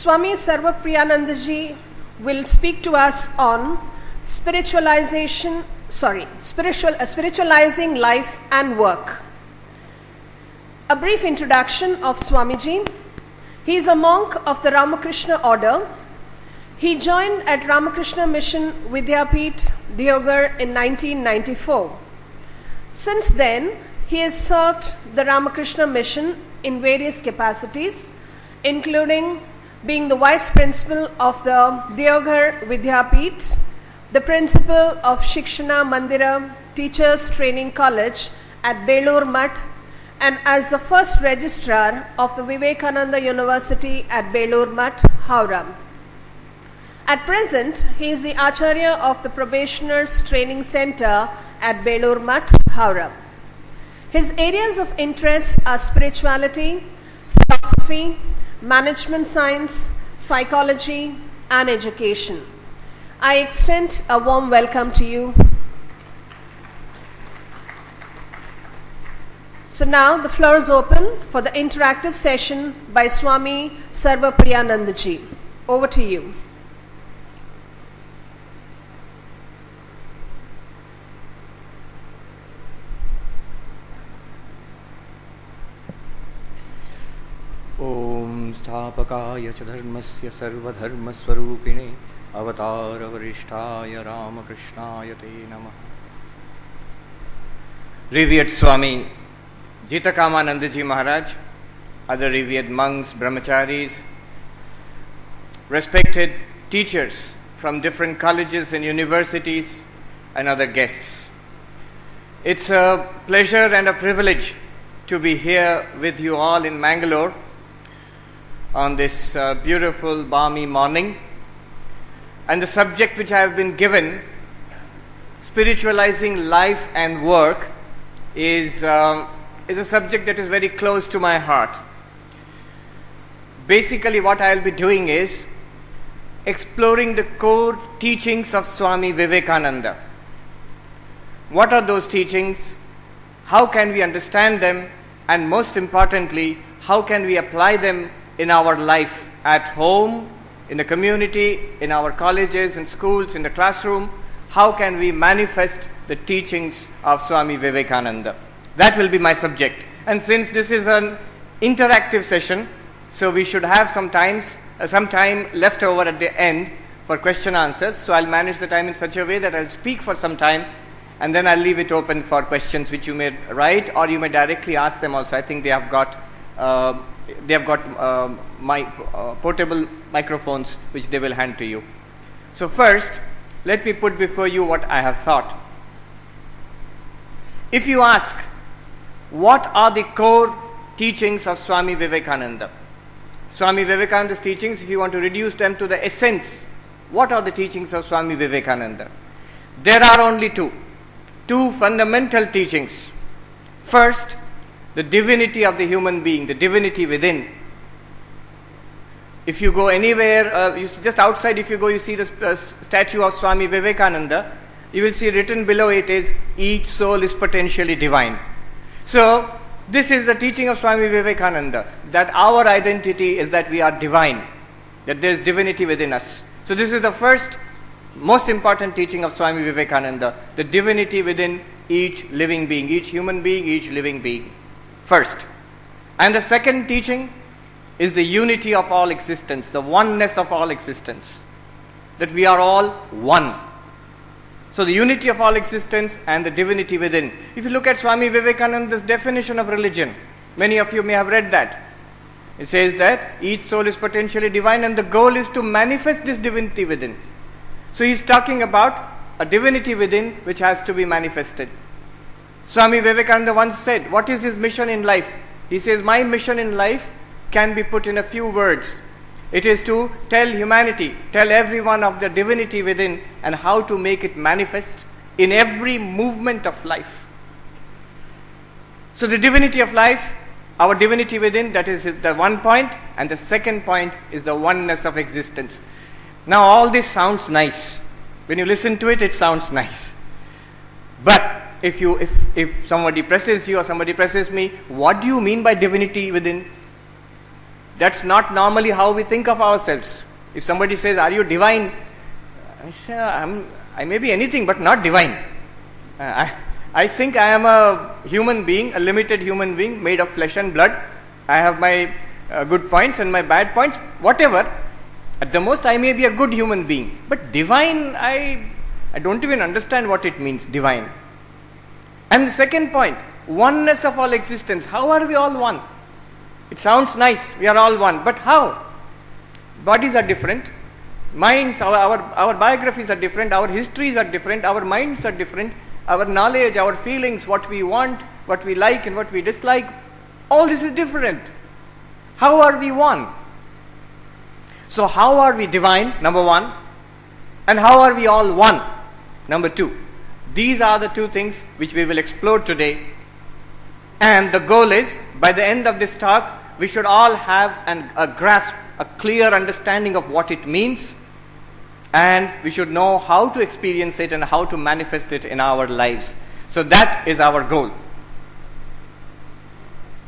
Swami Sarvapriyanandaji will speak to us on spiritualizing life and work. A brief introduction of Swamiji. He is a monk of the Ramakrishna order. He joined at Ramakrishna Mission Vidyapith, Deoghar in 1994. Since then, he has served the Ramakrishna Mission in various capacities, including being the Vice Principal of the Deoghar Vidyapith, the Principal of Shikshana Mandira Teachers Training College at Belur Math, and as the first Registrar of the Vivekananda University at Belur Math, Howrah. At present, he is the Acharya of the Probationers Training Center at Belur Math, Howrah. His areas of interest are spirituality, philosophy, management science, psychology, and education. I extend a warm welcome to you. So now the floor is open for the interactive session by Swami Sarvapriyanandaji. Over to you. Om Sthapakaya cha dharmasya sarvadharmaswarupine avatara varishtaya Ramakrishnaya te namaha. Revered Swami Jitakamanandaji Maharaj, other revered monks, brahmacharis, respected teachers from different colleges and universities, and other guests. It's a pleasure and a privilege to be here with you all in Mangalore on this beautiful, balmy morning. And the subject which I have been given, spiritualizing life and work, is a subject that is very close to my heart. Basically, what I will be doing is exploring the core teachings of Swami Vivekananda. What are those teachings? How can we understand them? And most importantly, how can we apply them in our life at home, in the community, in our colleges and schools, in the classroom? How can we manifest the teachings of Swami Vivekananda? That will be my subject. And since this is an interactive session, so we should have some time left over at the end for question answers. So I'll manage the time in such a way that I'll speak for some time and then I'll leave it open for questions which you may write or you may directly ask them also. I think they have got portable microphones which they will hand to you. So first, let me put before you what I have thought. If you ask, what are the core teachings of Swami Vivekananda? Swami Vivekananda's teachings, if you want to reduce them to the essence, what are the teachings of Swami Vivekananda? There are only two fundamental teachings. First, the divinity of the human being, the divinity within. If you go anywhere, just outside, if you go, you see the statue of Swami Vivekananda, you will see written below it is, each soul is potentially divine. So, this is the teaching of Swami Vivekananda, that our identity is that we are divine, that there is divinity within us. So, this is the first, most important teaching of Swami Vivekananda, the divinity within each living being, each human being, each living being. First. And the second teaching is the unity of all existence, the oneness of all existence, that we are all one. So the unity of all existence and the divinity within. If you look at Swami Vivekananda's definition of religion, many of you may have read that. It says that each soul is potentially divine and the goal is to manifest this divinity within. So he's talking about a divinity within which has to be manifested. Swami Vivekananda once said, what is his mission in life? He says, my mission in life can be put in a few words. It is to tell humanity, tell everyone of the divinity within and how to make it manifest in every movement of life. So the divinity of life, our divinity within, that is the one point, and the second point is the oneness of existence. Now all this sounds nice. When you listen to it, it sounds nice. But if somebody presses you or somebody presses me, what do you mean by divinity within? That's not normally how we think of ourselves. If somebody says, "Are you divine?" I say, I may be anything but not divine. I think I am a human being, a limited human being made of flesh and blood. I have my good points and my bad points, whatever. At the most, I may be a good human being. But divine, I don't even understand what it means, divine. And the second point, oneness of all existence. How are we all one? It sounds nice, we are all one. But how? Bodies are different. Minds, our biographies are different. Our histories are different. Our minds are different. Our knowledge, our feelings, what we want, what we like and what we dislike, all this is different. How are we one? So how are we divine? Number one. And how are we all one? Number two. These are the two things which we will explore today. And the goal is, by the end of this talk, we should all have a grasp, a clear understanding of what it means, and we should know how to experience it and how to manifest it in our lives. So that is our goal.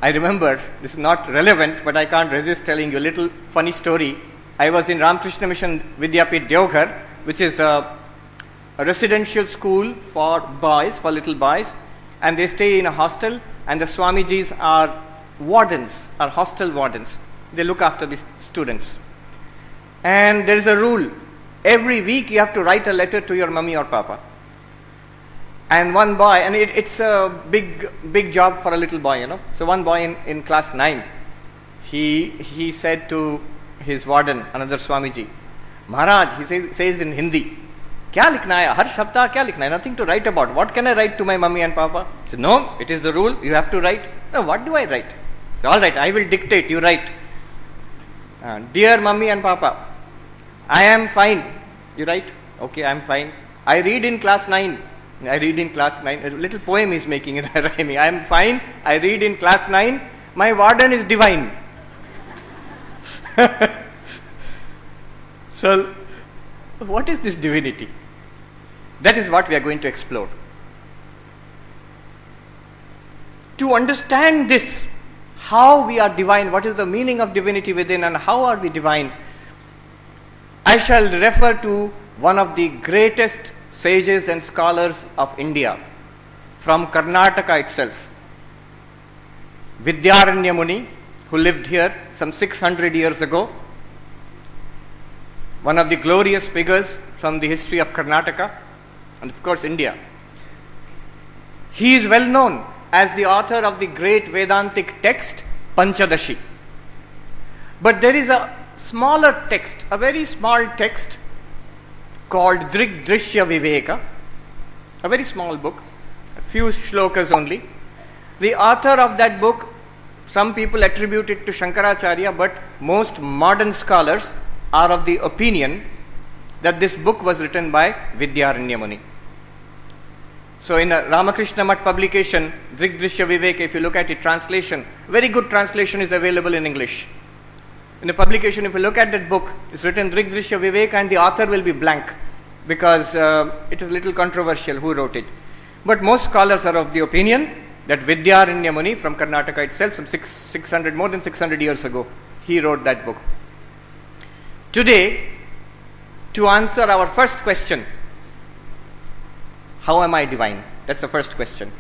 I remember, this is not relevant, but I can't resist telling you a little funny story. I was in Ramakrishna Mission Vidyapit Deoghar, which is a residential school for boys, for little boys, and they stay in a hostel, and the Swamijis are wardens, are hostel wardens. They look after the students. And there is a rule. Every week you have to write a letter to your mummy or papa. And one boy, and it's a big job for a little boy, you know. So one boy in class 9, he said to his warden, another Swamiji, "Maharaj," he says in Hindi, "Kya likhna hai? Har saptah kya likhna hai? Nothing to write about. What can I write to my mummy and papa?" He said, "No, it is the rule. You have to write." "No, what do I write?" He said, "All right, I will dictate. You write. Dear mummy and papa, I am fine." You write? "Okay, I am fine. I read in class 9. I read in class 9. A little poem is making it rhyming. I am fine. I read in class 9. My warden is divine. So, what is this divinity? That is what we are going to explore. To understand this, how we are divine, what is the meaning of divinity within, and how are we divine, I shall refer to one of the greatest sages and scholars of India from Karnataka itself, Vidyaranya Muni, who lived here some 600 years ago, one of the glorious figures from the history of Karnataka and of course India. He is well known as the author of the great Vedantic text Panchadashi. But there is a smaller text, a very small text called Drishya Viveka, a very small book, a few shlokas only. The author of that book, some people attribute it to Shankaracharya, but most modern scholars are of the opinion that this book was written by Vidyaranya Muni. So in a Ramakrishna Math publication, Drishya Viveka, if you look at it, translation, very good translation is available in English. In the publication, if you look at that book, it's written Drishya Viveka and the author will be blank because it is a little controversial who wrote it. But most scholars are of the opinion that Vidyaranya Muni from Karnataka itself, some more than 600 years ago, he wrote that book. Today, to answer our first question, how am I divine? That's the first question.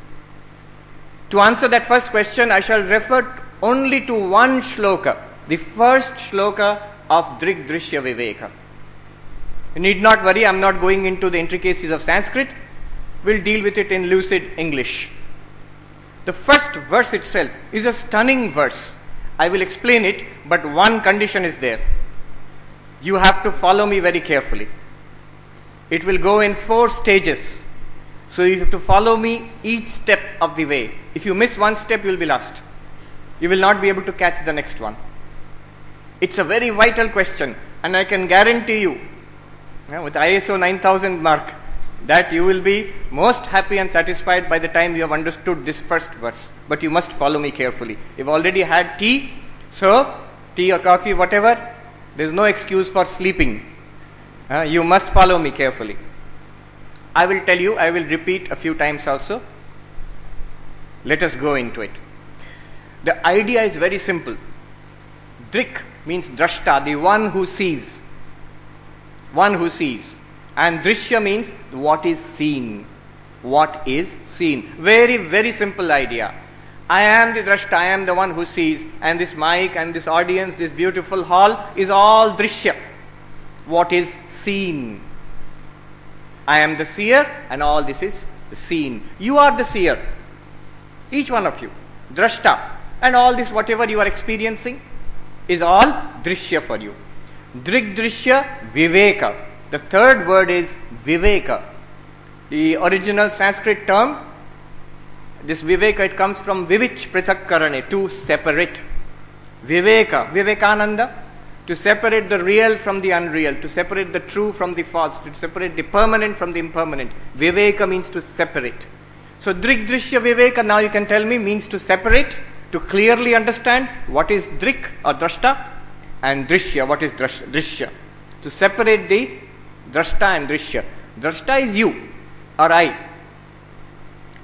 To answer that first question, I shall refer only to one shloka, the first shloka of Drishya Viveka. You need not worry, I am not going into the intricacies of Sanskrit. We'll deal with it in lucid English. The first verse itself is a stunning verse. I will explain it, but one condition is there. You have to follow me very carefully. It will go in 4 stages. So you have to follow me each step of the way. If you miss one step, you will be lost. You will not be able to catch the next one. It's a very vital question, and I can guarantee you, with ISO 9000 mark, that you will be most happy and satisfied by the time you have understood this first verse. But you must follow me carefully. You've already had tea, so tea or coffee, whatever, there is no excuse for sleeping. You must follow me carefully. I will tell you, I will repeat a few times also. Let us go into it. The idea is very simple. Drik means drashta, the one who sees. One who sees. And drishya means what is seen. What is seen. Very, very simple idea. I am the drashta, I am the one who sees, and this mic and this audience, this beautiful hall is all drishya. What is seen. I am the seer and all this is seen. You are the seer. Each one of you. Drashta. And all this whatever you are experiencing is all drishya for you. Drik drishya viveka. The third word is viveka. The original Sanskrit term, this viveka, it comes from vivich prithak karane, to separate. Viveka, Vivekananda, to separate the real from the unreal, to separate the true from the false, to separate the permanent from the impermanent. Viveka means to separate. So drik drishya viveka, now you can tell me, means to separate, to clearly understand what is drik or drashta, and drishya, what is drishya. To separate the drashta and drishya. Drashta is you or I.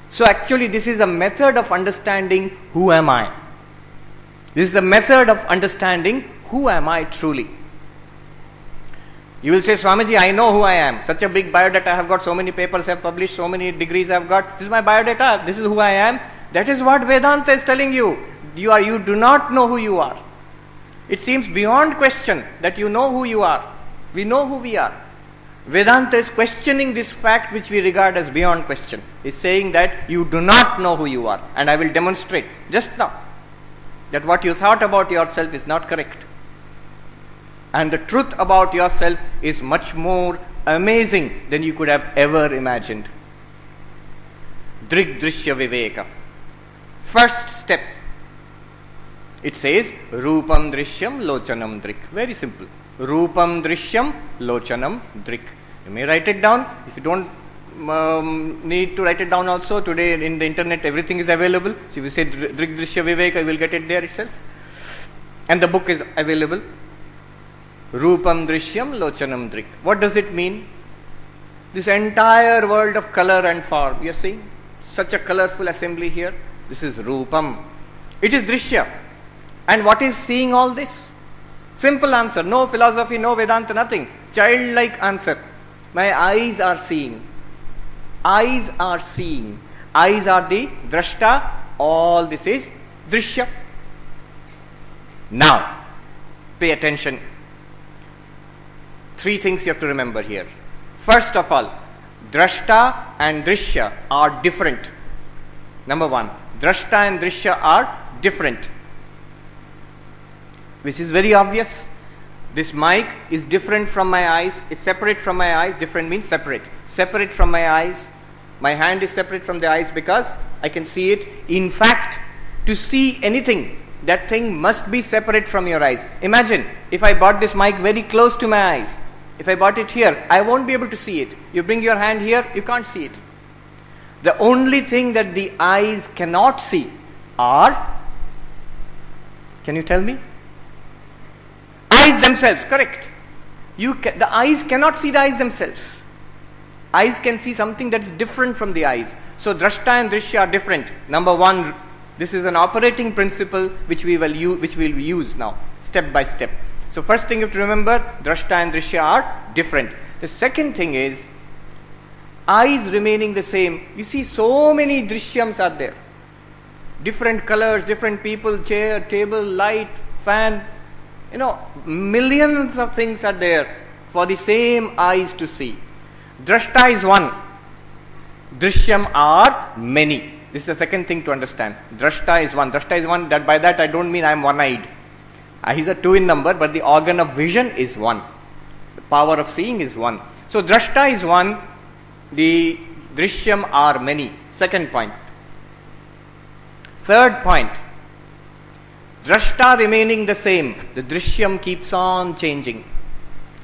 So actually this is a method of understanding who am I. This is the method of understanding who am I truly. You will say, Swamiji, I know who I am. Such a big biodata I have got, so many papers I have published, so many degrees I have got. This is my biodata, this is who I am. That is what Vedanta is telling you. You do not know who you are. It seems beyond question that you know who you are. We know who we are. Vedanta is questioning this fact which we regard as beyond question. It's saying that you do not know who you are. And I will demonstrate just now that what you thought about yourself is not correct. And the truth about yourself is much more amazing than you could have ever imagined. Drik drishya viveka. First step. It says, Rupam drishyam lochanam drik. Very simple. Rupam drishyam lochanam drik. You may write it down. If you don't need to write it down also, today in the internet everything is available. So if you say drik drishya viveka, you will get it there itself. And the book is available. Rupam drishyam lochanam drik. What does it mean? This entire world of color and form. You are seeing such a colorful assembly here. This is Rupam. It is drishya. And what is seeing all this? Simple answer. No philosophy, no Vedanta, nothing. Childlike answer. My eyes are seeing. Eyes are seeing. Eyes are the drashta. All this is drishya. Now, pay attention. Three things you have to remember here. First of all, drashta and drishya are different. Number one, drashta and drishya are different. Which is very obvious. This mic is different from my eyes. It's separate from my eyes. Different means separate. Separate from my eyes. My hand is separate from the eyes because I can see it. In fact, to see anything, that thing must be separate from your eyes. Imagine if I brought this mic very close to my eyes. If I brought it here, I won't be able to see it. You bring your hand here, you can't see it. The only thing that the eyes cannot see are, can you tell me? Eyes themselves, correct. The eyes cannot see the eyes themselves. Eyes can see something that is different from the eyes. So drashta and drishya are different. Number one, this is an operating principle which we will use now, step by step. So first thing you have to remember, drashta and drishya are different. The second thing is, eyes remaining the same. You see so many drishyams are there. Different colors, different people, chair, table, light, fan. Millions of things are there for the same eyes to see. Drashta is one. Drishyam are many. This is the second thing to understand. Drashta is one. Drashta is one. By that I don't mean I am one-eyed. Eyes are two in number, but the organ of vision is one. The power of seeing is one. So drashta is one. The drishyam are many. Second point. Third point. Drashta remaining the same, the drishyam keeps on changing.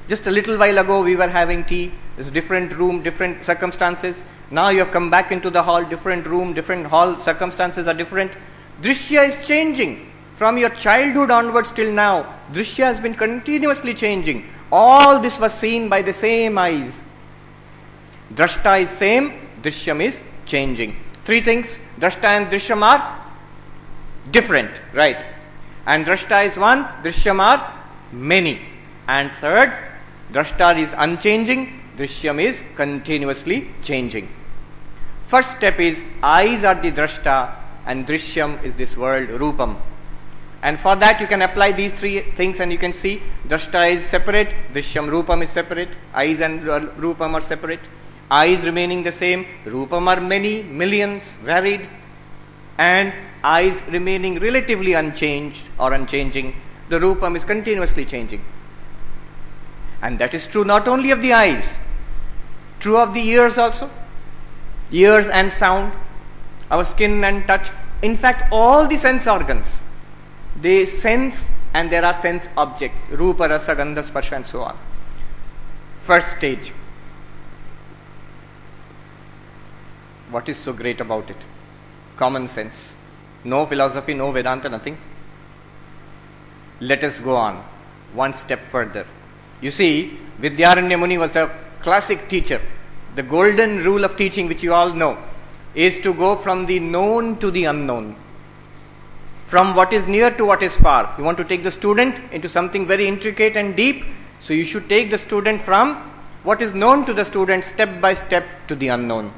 Just a little while ago we were having tea, there's a different room, different circumstances. Now you have come back into the hall, different room, different hall, circumstances are different. Drishya is changing. From your childhood onwards till now, drishya has been continuously changing. All this was seen by the same eyes. Drashta is same, drishyam is changing. Three things, drashta and drishyam are different, right? And drashta is one, drishyam are many. And third, drashta is unchanging, drishyam is continuously changing. First step is eyes are the drashta and drishyam is this world, rupam. And for that you can apply these three things and you can see drashta is separate, drishyam, rupam is separate, eyes and rupam are separate. Eyes remaining the same, rupam are many, millions, varied, and eyes remaining relatively unchanged or unchanging, the rupam is continuously changing. And that is true not only of the eyes, true of the ears also, ears and sound, our skin and touch, in fact all the sense organs, they sense and there are sense objects, rupa, rasa, gandha, sparsha and so on. First stage. What is so great about it? Common sense. No philosophy, no Vedanta, nothing. Let us go on one step further. You see, Vidyaranya Muni was a classic teacher. The golden rule of teaching, which you all know, is to go from the known to the unknown. From what is near to what is far. You want to take the student into something very intricate and deep, so you should take the student from what is known to the student step by step to the unknown.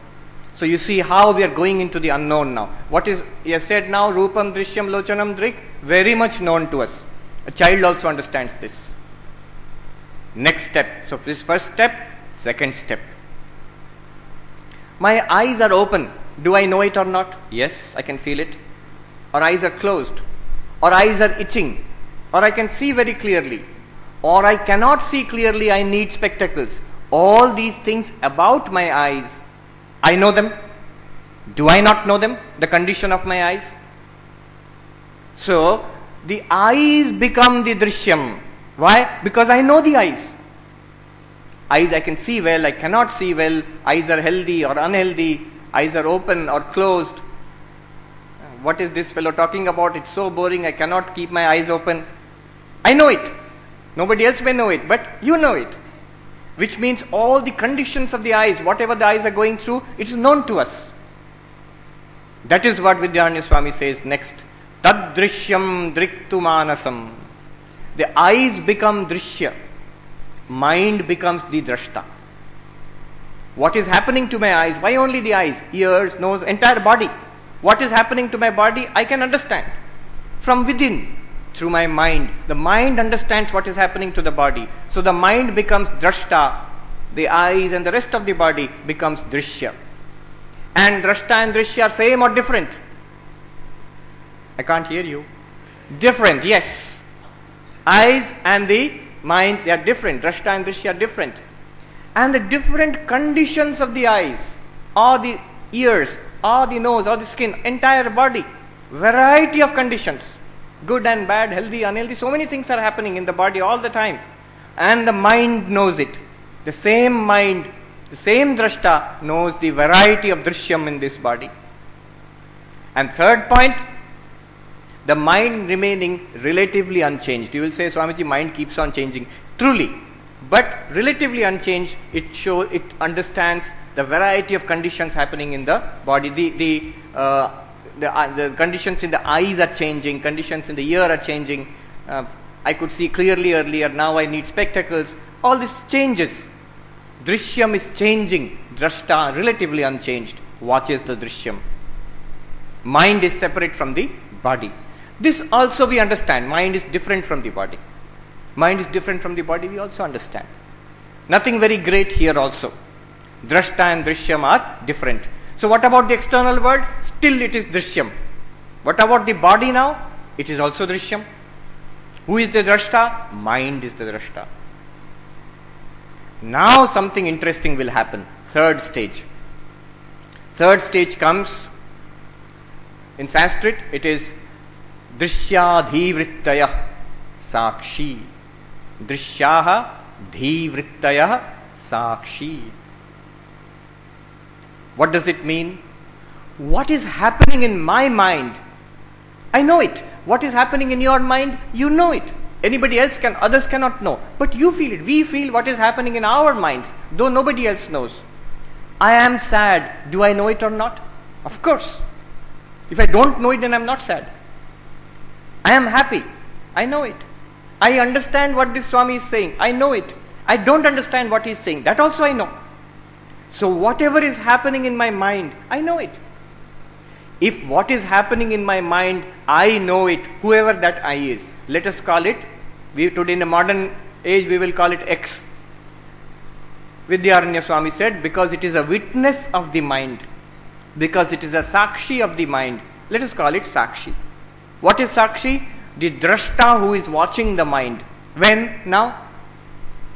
So you see how we are going into the unknown now. What is, he has said now, Rupam, Drishyam, Lochanam, Drik, very much known to us. A child also understands this. Next step. So this first step, second step. My eyes are open. Do I know it or not? Yes, I can feel it. Or eyes are closed. Or eyes are itching. Or I can see very clearly. Or I cannot see clearly, I need spectacles. All these things about my eyes, I know them. Do I not know them? The condition of my eyes. So, the eyes become the drishyam. Why? Because I know the eyes. Eyes I can see well, I cannot see well. Eyes are healthy or unhealthy. Eyes are open or closed. What is this fellow talking about? It's so boring, I cannot keep my eyes open. I know it. Nobody else may know it, but you know it. Which means all the conditions of the eyes, whatever the eyes are going through, it is known to us. That is what Vidyaranya Swami says next. Tad drishyam driktu manasam. The eyes become drishya. Mind becomes the drashta. What is happening to my eyes? Why only the eyes? Ears, nose, entire body. What is happening to my body? I can understand. From within. Through my mind. The mind understands what is happening to the body. So the mind becomes drashta. The eyes and the rest of the body becomes drishya. And drashta and drishya are same or different? I can't hear you. Different, yes. Eyes and the mind, they are different. Drashta and drishya are different. And the different conditions of the eyes, or the ears, or the nose, or the skin, entire body, variety of conditions. Good and bad, healthy, unhealthy, so many things are happening in the body all the time. And the mind knows it. The same mind, the same drashta knows the variety of drishyam in this body. And third point, the mind remaining relatively unchanged. You will say, Swamiji, mind keeps on changing. Truly, but relatively unchanged, it understands the variety of conditions happening in the body. The conditions in the eyes are changing, conditions in the ear are changing. I could see clearly earlier, now I need spectacles. All this changes. Drishyam is changing, drashta relatively unchanged. Watches the drishyam. Mind is separate from the body. This also we understand. Mind is different from the body. Mind is different from the body, we also understand. Nothing very great here also. Drashta and drishyam are different. So what about the external world? Still it is drishyam. What about the body now? It is also drishyam. Who is the drashta? Mind is the drashta. Now something interesting will happen. Third stage. Third stage comes, in Sanskrit it is drishyadhivrittayah sakshi. Drishyaha dhivrittayah sakshi. What does it mean? What is happening in my mind? I know it. What is happening in your mind? You know it. Anybody else can, others cannot know. But you feel it. We feel what is happening in our minds, though nobody else knows. I am sad. Do I know it or not? Of course. If I don't know it, then I am not sad. I am happy. I know it. I understand what this Swami is saying. I know it. I don't understand what he is saying. That also I know. So whatever is happening in my mind, I know it. If what is happening in my mind, I know it, whoever that I is, let us call it, today in a modern age we will call it X. Vidyaranya Swami said, because it is a witness of the mind, because it is a Sakshi of the mind, let us call it Sakshi. What is Sakshi? The Drashta who is watching the mind. When? Now?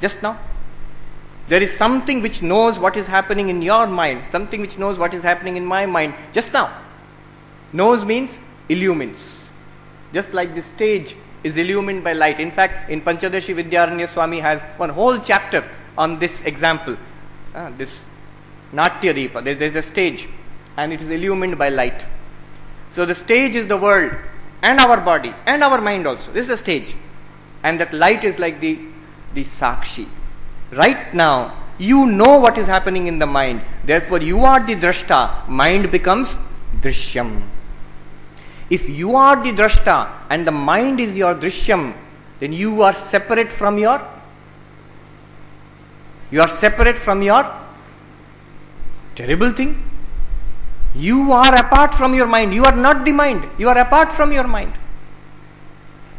Just now? There is something which knows what is happening in your mind, something which knows what is happening in my mind, just now. Knows means illumines. Just like the stage is illumined by light. In fact, in Panchadashi, Vidyaranya Swami has one whole chapter on this example. This Natya Deepa, there is a stage and it is illumined by light. So the stage is the world and our body and our mind also. This is the stage. And that light is like the Sakshi. Right now, you know what is happening in the mind. Therefore, you are the Drashta. Mind becomes Drishyam. If you are the Drashta and the mind is your Drishyam, then you are separate from your terrible thing. You are apart from your mind. You are not the mind. You are apart from your mind.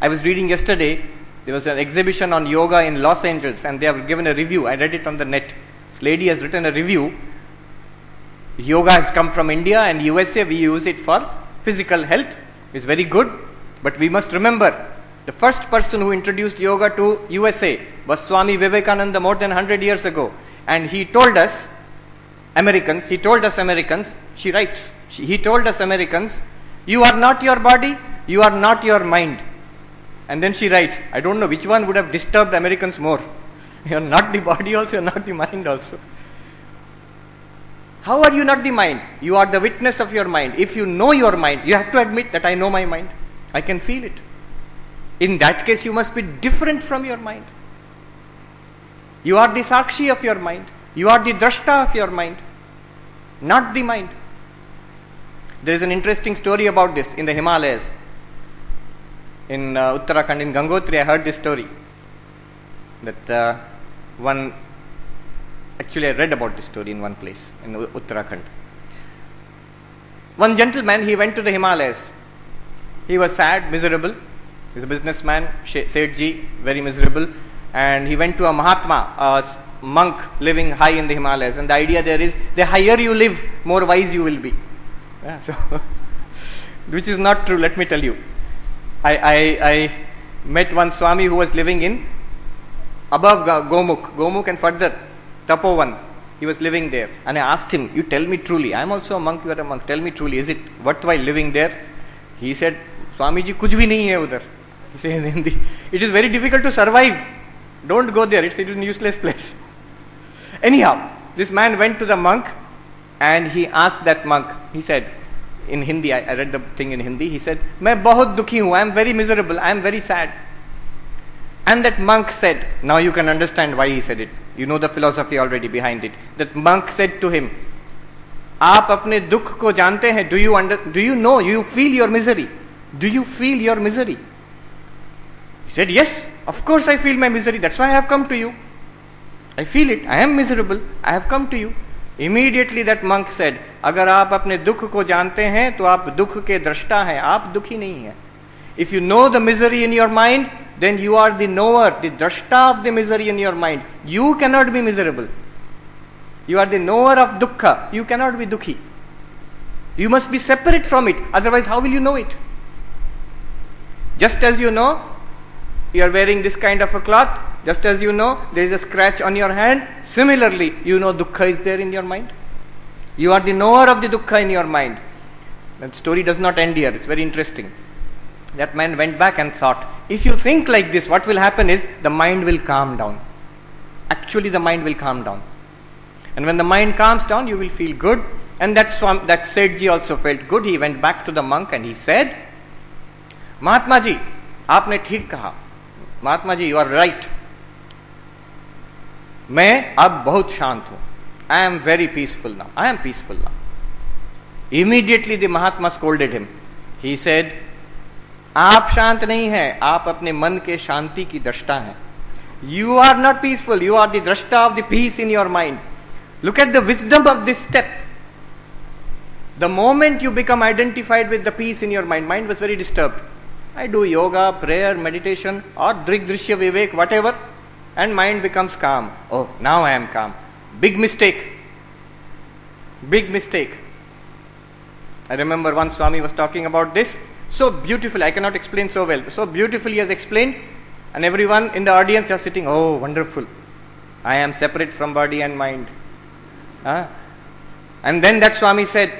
I was reading yesterday, there was an exhibition on yoga in Los Angeles and they have given a review. I read it on the net. This lady has written a review. Yoga has come from India and USA. We use it for physical health. It's very good. But we must remember, the first person who introduced yoga to USA was Swami Vivekananda more than 100 years ago. And he told us, Americans, he told us, you are not your body, you are not your mind. And then she writes, I don't know which one would have disturbed Americans more. You are not the body also, you are not the mind also. How are you not the mind? You are the witness of your mind. If you know your mind, you have to admit that I know my mind. I can feel it. In that case, you must be different from your mind. You are the Sakshi of your mind. You are the Drashta of your mind, not the mind. There is an interesting story about this in the Himalayas. In Uttarakhand, in Gangotri, I heard this story. That actually I read about this story in one place, in Uttarakhand. One gentleman, he went to the Himalayas. He was sad, miserable. He's a businessman, Sethji, very miserable. And he went to a Mahatma, a monk living high in the Himalayas. And the idea there is, the higher you live, more wise you will be. Yeah, so which is not true, let me tell you. I met one Swami who was living in above Gomukh and further, Tapovan. He was living there. And I asked him, you tell me truly, I am also a monk, you are a monk, tell me truly, is it worthwhile living there? He said, Swamiji, kuch bhi nahi hai udhar. He said in Hindi, it is very difficult to survive. Don't go there, it is a useless place. Anyhow, this man went to the monk and he asked that monk, he said, in Hindi, I read the thing in Hindi, he said, Main bahut dukhi hu, I am very miserable, I am very sad. And that monk said, now you can understand why he said it. You know the philosophy already behind it. That monk said to him, Aap apne dukh ko jante hain, do you know, you feel your misery? Do you feel your misery? He said, yes, of course I feel my misery, that's why I have come to you. I feel it, I am miserable, I have come to you. Immediately that monk said, अगर आप अपने दुख को जानते हैं तो आप दुख के दृष्टा हैं, आप दुखी नहीं हैं. If you know the misery in your mind, then you are the knower, the drashta of the misery in your mind. You cannot be miserable. You are the knower of dukkha. You cannot be dukhi. You must be separate from it. Otherwise, how will you know it? Just as you know, you are wearing this kind of a cloth. Just as you know, there is a scratch on your hand. Similarly, you know dukkha is there in your mind. You are the knower of the dukkha in your mind. That story does not end here. It's very interesting. That man went back and thought, if you think like this, what will happen is the mind will calm down. Actually, the mind will calm down. And when the mind calms down, you will feel good. And that Sethji also felt good. He went back to the monk and he said, Mahatma ji, aapne theek kaha. Mahatma ji, you are right. मैं अब बहुत शांत हूं. I am very peaceful now. I am peaceful now. Immediately the Mahatma scolded him. He said, आप शांत नहीं हैं, आप अपने मन के शांति की दृष्टा हैं. You are not peaceful, you are the drashta of the peace in your mind. Look at the wisdom of this step. The moment you become identified with the peace in your mind, mind was very disturbed. I do yoga, prayer, meditation, or drishya vivek, whatever, and mind becomes calm. Oh, now I am calm. Big mistake. Big mistake. I remember once Swami was talking about this so beautifully. I cannot explain so well. So beautifully he has explained, and everyone in the audience are sitting, oh, wonderful. I am separate from body and mind. And then that Swami said,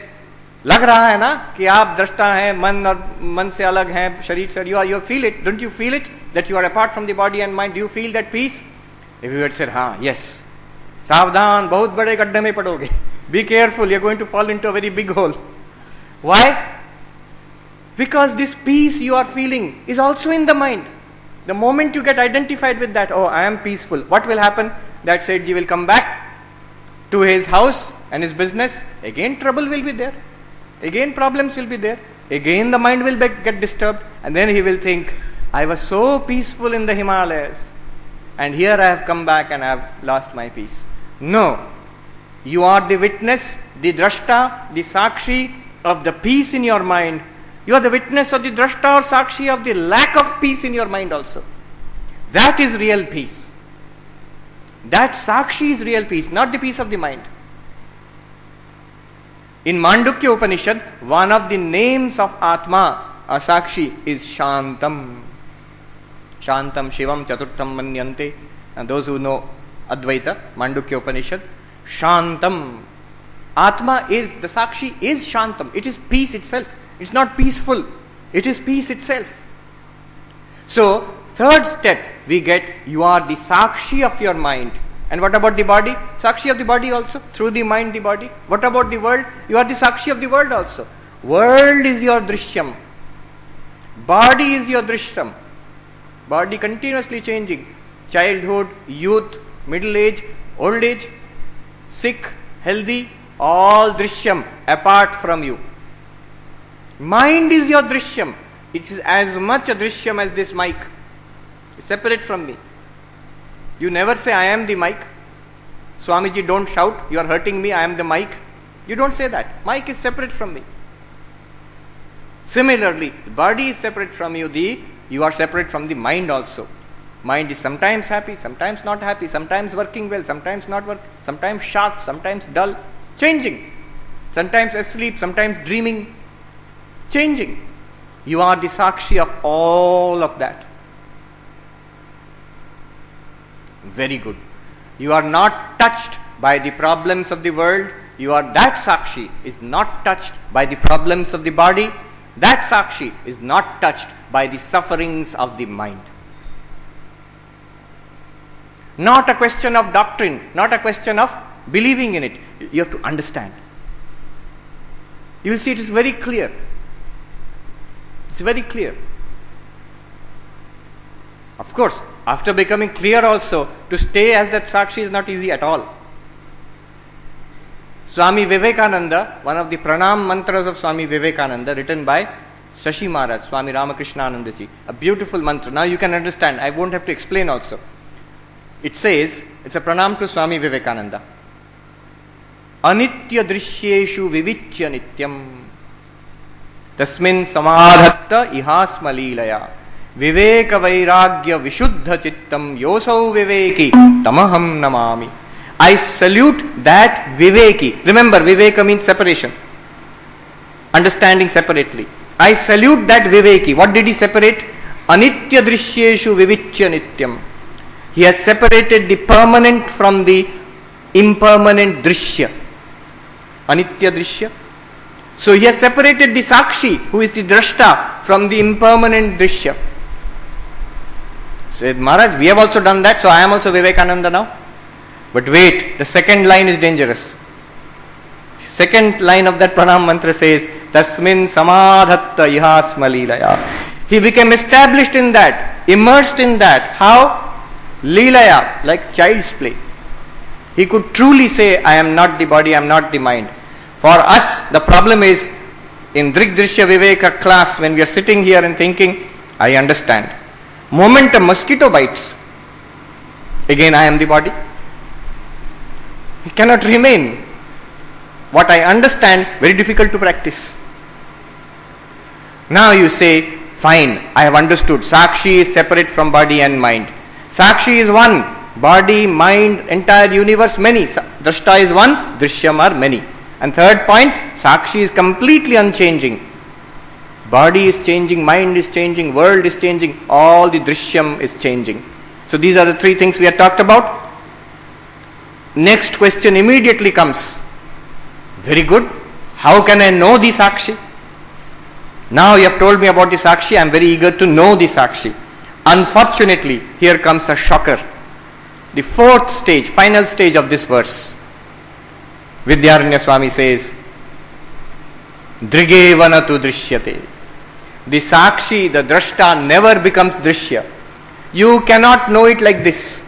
लग रहा है ना कि आप दृष्टा हैं, मन और मन से अलग हैं, शरीर से, you feel it, don't you feel it that you are apart from the body and mind? Do you feel that peace? Everyone said, हाँ, yes. सावधान, बहुत बड़े गड्ढे में पड़ोगे. Be careful, you're going to fall into a very big hole. Why? Because this peace you are feeling is also in the mind. The moment you get identified with that, oh, I am peaceful, what will happen? That Sethji will come back to his house and his business. Again trouble will be there. Again problems will be there. Again the mind will get disturbed. And then he will think, I was so peaceful in the Himalayas, and here I have come back and I have lost my peace. No. You are the witness, the drashta, the sakshi of the peace in your mind. You are the witness or the drashta or sakshi of the lack of peace in your mind also. That is real peace. That sakshi is real peace, not the peace of the mind. In Mandukya Upanishad, one of the names of Atma or sakshi is Shantam. Shantam Shivam Chaturtham Manyante. And those who know Advaita, Mandukya Upanishad, Shantam. Atma is, the sakshi is Shantam. It is peace itself. It's not peaceful. It is peace itself. So, third step, we get, you are the sakshi of your mind. And what about the body? Sakshi of the body also, through the mind, the body. What about the world? You are the sakshi of the world also. World is your drishyam. Body is your drishyam. Body continuously changing. Childhood, youth, middle age, old age, sick, healthy, all drishyam apart from you. Mind is your drishyam. It is as much a drishyam as this mic. It's separate from me. You never say, I am the mic. Swamiji, don't shout, you are hurting me, I am the mic. You don't say that. Mic is separate from me. Similarly, the body is separate from you, you are separate from the mind also. Mind is sometimes happy, sometimes not happy, sometimes working well, sometimes not working, sometimes sharp, sometimes dull, changing. Sometimes asleep, sometimes dreaming, changing. You are the sakshi of all of that. Very good. You are not touched by the problems of the world. That sakshi is not touched by the problems of the body. That sakshi is not touched by the sufferings of the mind. Not a question of doctrine, not a question of believing in it. You have to understand. You will see it is very clear. It's very clear. Of course, after becoming clear also, to stay as that sakshi is not easy at all. Swami Vivekananda, one of the pranam mantras of Swami Vivekananda, written by Shashi Maharaj, Swami Ramakrishna Math, a beautiful mantra. Now you can understand, I won't have to explain also. It says, it's a pranam to Swami Vivekananda. Anitya drishyeshu vivichya nityam tasmin samadhatta ihasma leelaya viveka vairagya vishuddha chittam yosau viveki tamaham namami. I salute that viveki. Remember, viveka means separation. Understanding separately. I salute that viveki. What did he separate? Anitya drishyeshu vivichya nityam. He has separated the permanent from the impermanent drishya. Anitya drishya. So he has separated the sakshi, who is the drashta, from the impermanent drishya. Said Maharaj, we have also done that, so I am also Vivekananda now. But wait, the second line is dangerous. Second line of that pranam mantra says, Tasmin samadhatta ihasma leelaya. He became established in that, immersed in that. How? Leelaya, like child's play. He could truly say, I am not the body, I am not the mind. For us, the problem is, In Drigdrishya Viveka class, when we are sitting here and thinking, I understand. Moment a mosquito bites, again I am the body. It cannot remain. What I understand, very difficult to practice. Now you say, fine, I have understood. Sakshi is separate from body and mind. Sakshi is one. Body, mind, entire universe, many. Drashta is one, Drishyam are many. And third point, Sakshi is completely unchanging. Body is changing, mind is changing, world is changing, all the Drishyam is changing. So these are the three things we have talked about. Next question immediately comes. Very good. How can I know the Sakshi? Now you have told me about the Sakshi, I am very eager to know the Sakshi. Unfortunately, here comes a shocker. The fourth stage, final stage of this verse. Vidyaranya Swami says, Drigevana tu drishyate. The Sakshi, the Drashta never becomes Drishya. You cannot know it like this.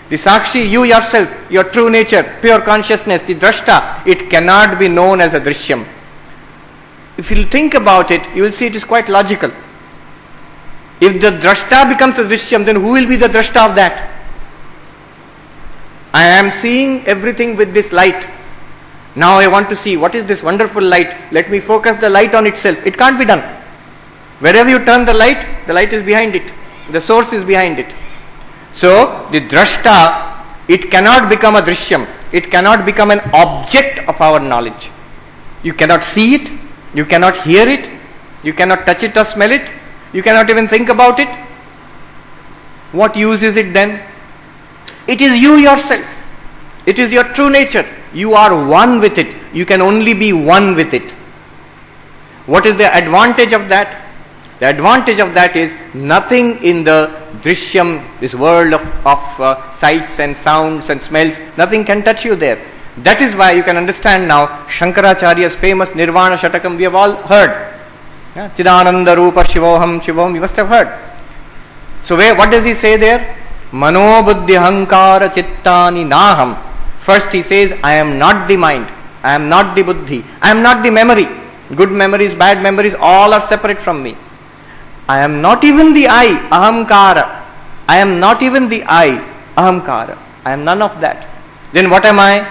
The Sakshi, you yourself, your true nature, pure consciousness, the Drashta, it cannot be known as a Drishyam. If you think about it, you will see it is quite logical. If the Drashta becomes a Drishyam, then who will be the Drashta of that? I am seeing everything with this light. Now I want to see what is this wonderful light. Let me focus the light on itself. It can't be done. Wherever you turn the light is behind it. The source is behind it. So the Drashta, it cannot become a Drishyam. It cannot become an object of our knowledge. You cannot see it. You cannot hear it. You cannot touch it or smell it. You cannot even think about it. What use is it then? It is you yourself. It is your true nature. You are one with it. You can only be one with it. What is the advantage of that? The advantage of that is nothing in the Drishyam, this world of sights and sounds and smells, nothing can touch you there. That is why you can understand now Shankaracharya's famous Nirvana Shatakam, we have all heard. Chidananda Rupa Shivoham Shivoham, you must have heard. So what does he say there? Mano buddhi hankara chittani naham. First he says, I am not the mind, I am not the buddhi, I am not the memory. Good memories, bad memories, all are separate from me. I am not even the I, ahamkara. I am not even the I, ahamkara. I am none of that. Then what am I?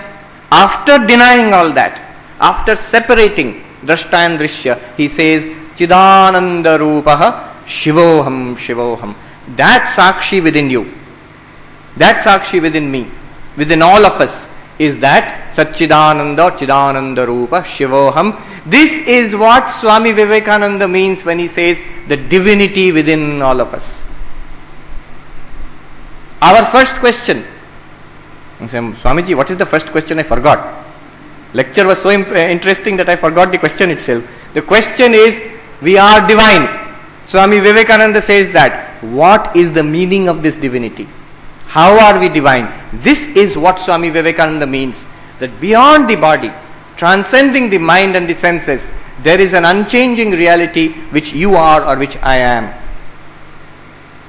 After denying all that, after separating Drashta and Drishya, he says, Chidananda Rupaha Shivoham Shivoham. That Sakshi within you, that Sakshi within me, within all of us, is that Satchidananda, Chidananda Rupa Shivoham. This is what Swami Vivekananda means when he says the divinity within all of us. Our first question, Swamiji, what is the first question? I forgot. Lecture was so interesting that I forgot the question itself. The question is, we are divine. Swami Vivekananda says that. What is the meaning of this divinity? How are we divine? This is what Swami Vivekananda means. That beyond the body, transcending the mind and the senses, there is an unchanging reality which you are or which I am.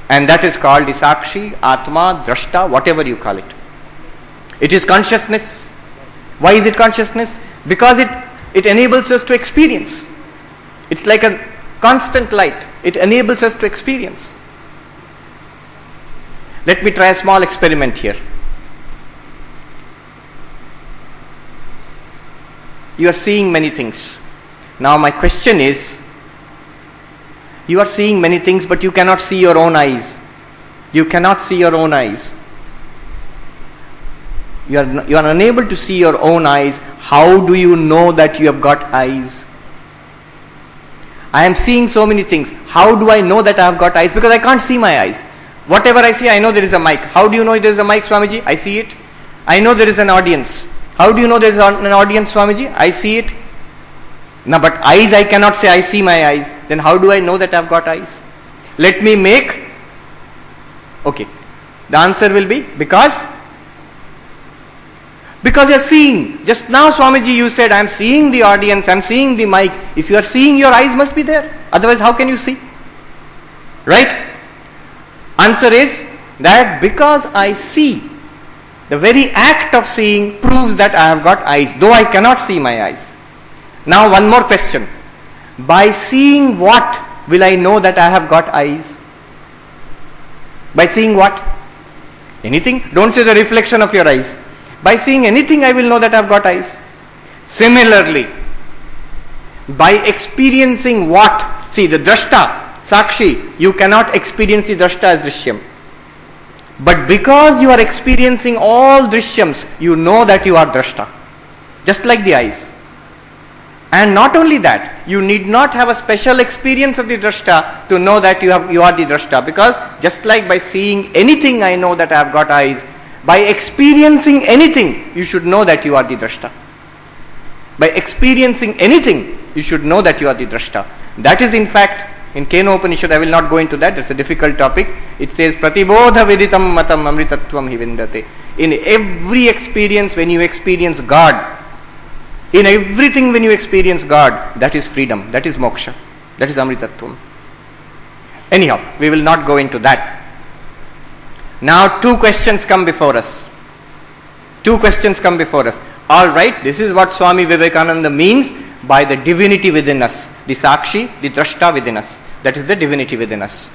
And that is called the Sakshi, Atma, Drashta, whatever you call it. It is consciousness. Why is it consciousness? Because it enables us to experience. It's like a constant light. It enables us to experience. Let me try a small experiment here. You are seeing many things. Now my question is, you are seeing many things but you cannot see your own eyes. You cannot see your own eyes. You are unable to see your own eyes. How do you know that you have got eyes? I am seeing so many things. How do I know that I have got eyes? Because I can't see my eyes. Whatever I see, I know there is a mic. How do you know there is a mic, Swamiji? I see it. I know there is an audience. How do you know there is an audience, Swamiji? I see it. Now, but eyes I cannot say I see my eyes. Then how do I know that I have got eyes? Let me make. Okay. The answer will be because you are seeing. Just now, Swamiji, you said I am seeing the audience, I am seeing the mic. If you are seeing, your eyes must be there. Otherwise, how can you see? Right? Answer is that because I see, the very act of seeing proves that I have got eyes, though I cannot see my eyes. Now one more question. By seeing what will I know that I have got eyes? By seeing what? Anything? Don't say the reflection of your eyes. By seeing anything I will know that I have got eyes. Similarly, by experiencing what? See, the drashta, sakshi, you cannot experience the drashta as drishyam. But because you are experiencing all drishyams, you know that you are drashta. Just like the eyes. And not only that, you need not have a special experience of the drashta to know that you are the drashta. Because just like by seeing anything I know that I have got eyes, by experiencing anything, you should know that you are the drashta. By experiencing anything, you should know that you are the drashta. That is in fact, in Kena Upanishad, I will not go into that, it's a difficult topic. It says, Pratibodha viditam matam amritatvam hivindate. In every experience, when you experience God, in everything when you experience God, that is freedom, that is moksha, that is amritatvam. Anyhow, we will not go into that. Now two questions come before us. Two questions come before us. Alright, this is what Swami Vivekananda means by the divinity within us. The sakshi, the drashta within us. That is the divinity within us.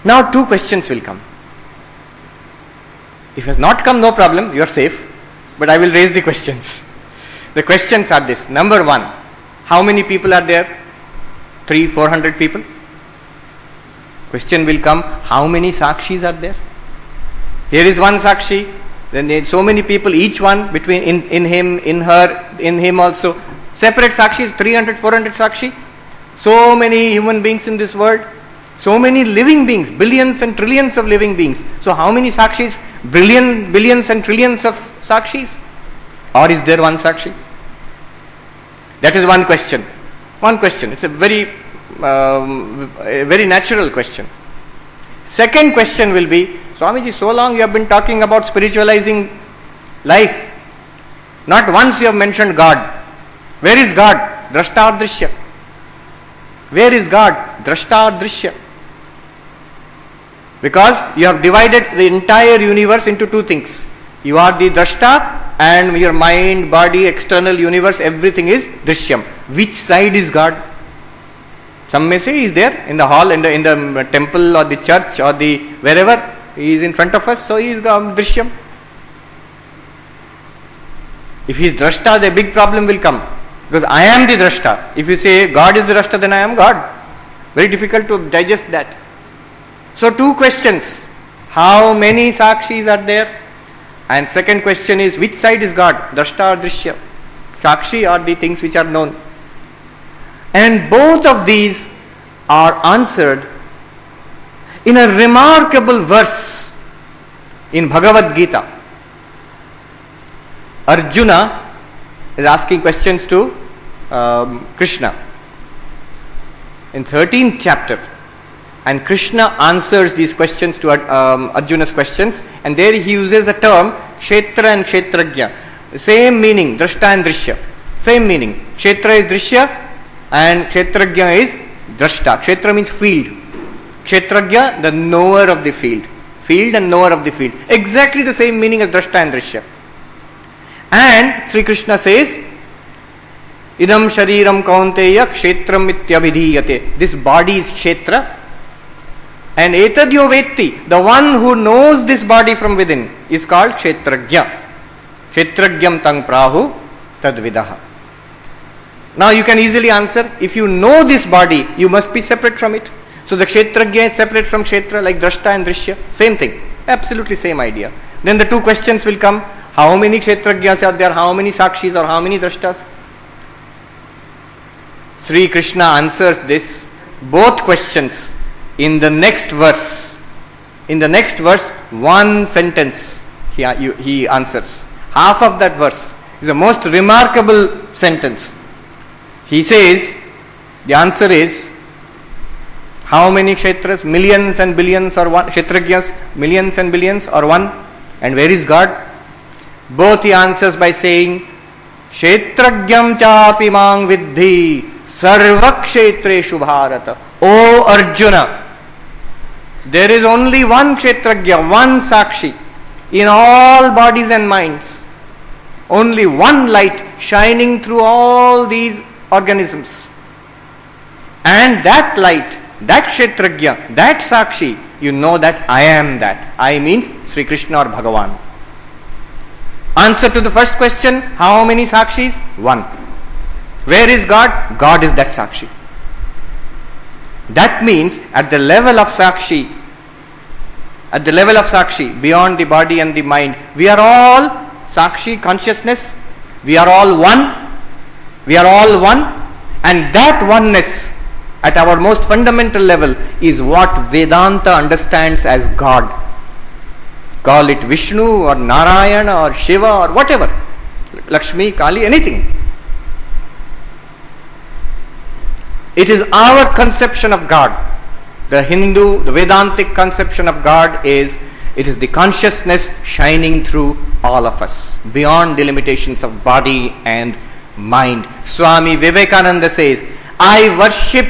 Now two questions will come. If it has not come, no problem, you are safe. But I will raise the questions. The questions are this. Number one, how many people are there? 300-400 people? Question will come, how many sakshis are there? Here is one sakshi, then there are so many people, each one between in him, in her, in him also. Separate sakshis, 300-400 sakshi. So many human beings in this world. So many living beings, billions and trillions of living beings. So how many sakshis? Billions and trillions of sakshis? Or is there one sakshi? That is one question. One question. It's a very natural question. Second question will be, Swamiji, so long you have been talking about spiritualizing life. Not once you have mentioned God. Where is God? Drashta or drishya? Where is God? Drashta or drishya? Because you have divided the entire universe into two things. You are the drashta and your mind, body, external universe, everything is drishyam. Which side is God? Some may say he is there in the hall, in the temple or the church or the wherever. He is in front of us, so he is drishyam. If he is drashta, the big problem will come. Because I am the drashta. If you say God is the drashta, then I am God. Very difficult to digest that. So two questions. How many sakshis are there? And second question is, which side is God? Drashta or drishya? Sakshi are the things which are known. And both of these are answered in a remarkable verse in Bhagavad Gita. Arjuna is asking questions to Krishna in 13th chapter, and Krishna answers these questions to Arjuna's questions, and there he uses a term kshetra and kshetragya, same meaning, drashta and drishya, same meaning. Kshetra is drishya and kshetragya is drashta. Kshetra means field, kshetragya the knower of the field, field and knower of the field, exactly the same meaning as drashta and drishya. And Sri Krishna says, idam shariram kaunteya kshetram ityabhidhiyate. This body is kshetra, and etadyo vetti, the one who knows this body from within, is called kshetragya. Kshetragyam tang prahu tadvidaha. Now you can easily answer, if you know this body, you must be separate from it. So the kshetragya is separate from kshetra, like drashta and drishya. Same thing. Absolutely same idea. Then the two questions will come. How many kshetragyas are there? How many sakshis or how many drashtas? Sri Krishna answers this, both questions, in the next verse. In the next verse, one sentence he answers. Half of that verse is a most remarkable sentence. He says, the answer is, how many kshetras? Millions and billions or one? Kshetragyas, millions and billions or one? And where is God? Both he answers by saying, kshetragyam chapi mang vidhi sarva kshetreshu bharata. O Arjuna, there is only one kshetragya, one sakshi in all bodies and minds. only one light shining through all these organisms. And that light, that Kshetrajna, that Sakshi, you know that I am that. I means Sri Krishna or Bhagavan. Answer to the first question, how many Sakshis? One. Where is God? God is that Sakshi. That means at the level of Sakshi, beyond the body and the mind, we are all Sakshi consciousness, we are all one, and that oneness at our most fundamental level is what Vedanta understands as God. Call it Vishnu or Narayana or Shiva or whatever, Lakshmi, Kali, anything. It is our conception of God. The Vedantic conception of God is, it is the consciousness shining through all of us, beyond the limitations of body and mind. Swami Vivekananda says, I worship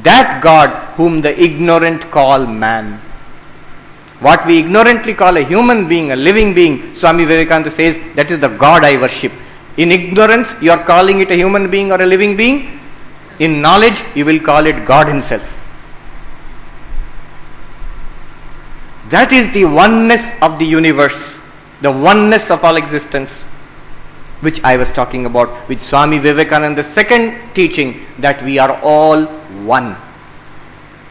that God whom the ignorant call man. What we ignorantly call a human being, a living being, Swami Vivekananda says, that is the God I worship. In ignorance, you are calling it a human being or a living being. In knowledge, you will call it God Himself. That is the oneness of the universe, the oneness of all existence, which I was talking about with Swami Vivekananda's second teaching, that we are all one.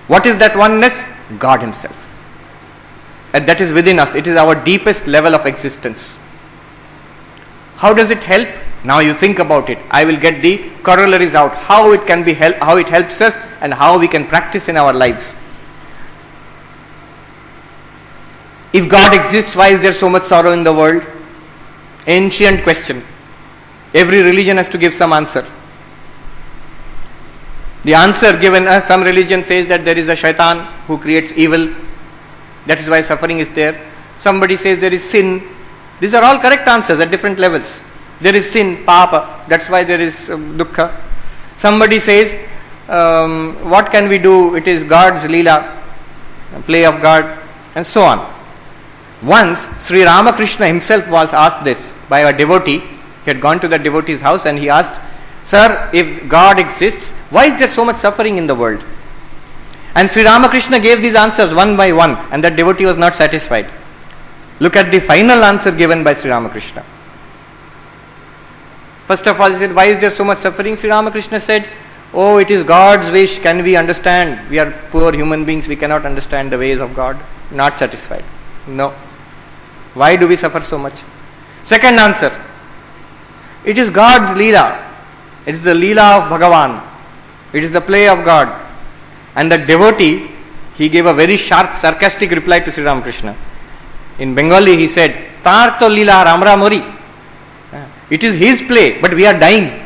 What is that oneness? God Himself. And that is within us. It is our deepest level of existence. How does it help? Now you think about it. I will get the corollaries out. How it can be how it helps us and how we can practice in our lives. If God exists, why is there so much sorrow in the world? Ancient question. Every religion has to give some answer. The answer given us, some religion says that there is a shaitan who creates evil. That is why suffering is there. Somebody says there is sin. These are all correct answers at different levels. There is sin, papa, that's why there is dukkha. Somebody says, what can we do? It is God's leela, play of God, and so on. Once, Sri Ramakrishna himself was asked this by a devotee. He had gone to the devotee's house and he asked, Sir, if God exists, why is there so much suffering in the world? And Sri Ramakrishna gave these answers one by one, and that devotee was not satisfied. Look at the final answer given by Sri Ramakrishna. First of all, he said, why is there so much suffering? Sri Ramakrishna said, oh, it is God's wish. Can we understand? We are poor human beings. We cannot understand the ways of God. Not satisfied. No. Why do we suffer so much? Second answer. It is God's leela. It is the leela of Bhagavan. It is the play of God. And the devotee, he gave a very sharp, sarcastic reply to Sri Ramakrishna. In Bengali, he said, Tar to leela ramra mori. It is His play, but we are dying.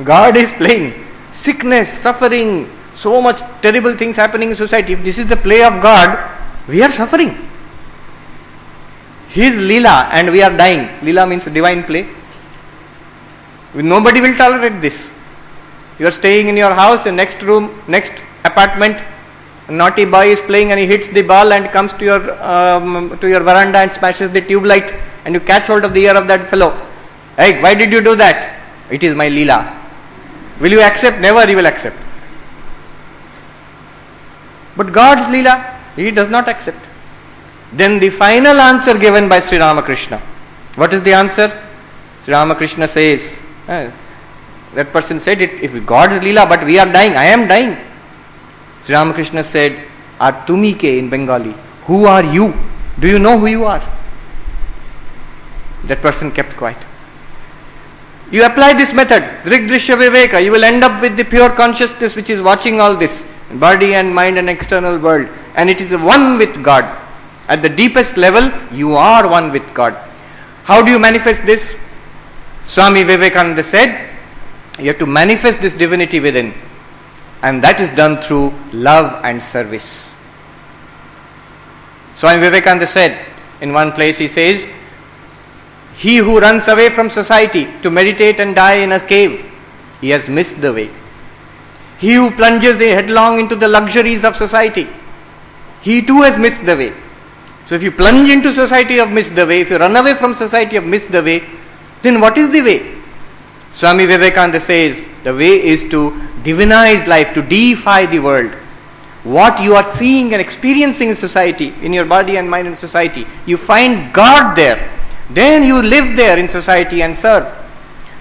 God is playing. Sickness, suffering, so much terrible things happening in society. If this is the play of God, we are suffering. His leela and we are dying. Leela means divine play. Nobody will tolerate this. You are staying in your house, in next room, next apartment, a naughty boy is playing and he hits the ball and comes to your veranda and smashes the tube light, and you catch hold of the ear of that fellow. Hey, why did you do that? It is my leela. Will you accept? Never you will accept. But God's leela, He does not accept. Then the final answer given by Sri Ramakrishna. What is the answer? Sri Ramakrishna says, that person said it, if God's leela, but we are dying, I am dying. Sri Ramakrishna said, Ar tumi ke in Bengali, who are you? Do you know who you are? That person kept quiet. You apply this method, Drigdrishya Viveka, you will end up with the pure consciousness which is watching all this, body and mind and external world, and it is the one with God. At the deepest level, you are one with God. How do you manifest this? Swami Vivekananda said, you have to manifest this divinity within, and that is done through love and service. Swami Vivekananda said, in one place he says, he who runs away from society to meditate and die in a cave, he has missed the way. He who plunges headlong into the luxuries of society, he too has missed the way. So if you plunge into society, you have missed the way. If you run away from society, you have missed the way. Then what is the way? Swami Vivekananda says, the way is to divinize life, to deify the world. What you are seeing and experiencing in society, in your body and mind in society, you find God there. Then you live there in society and serve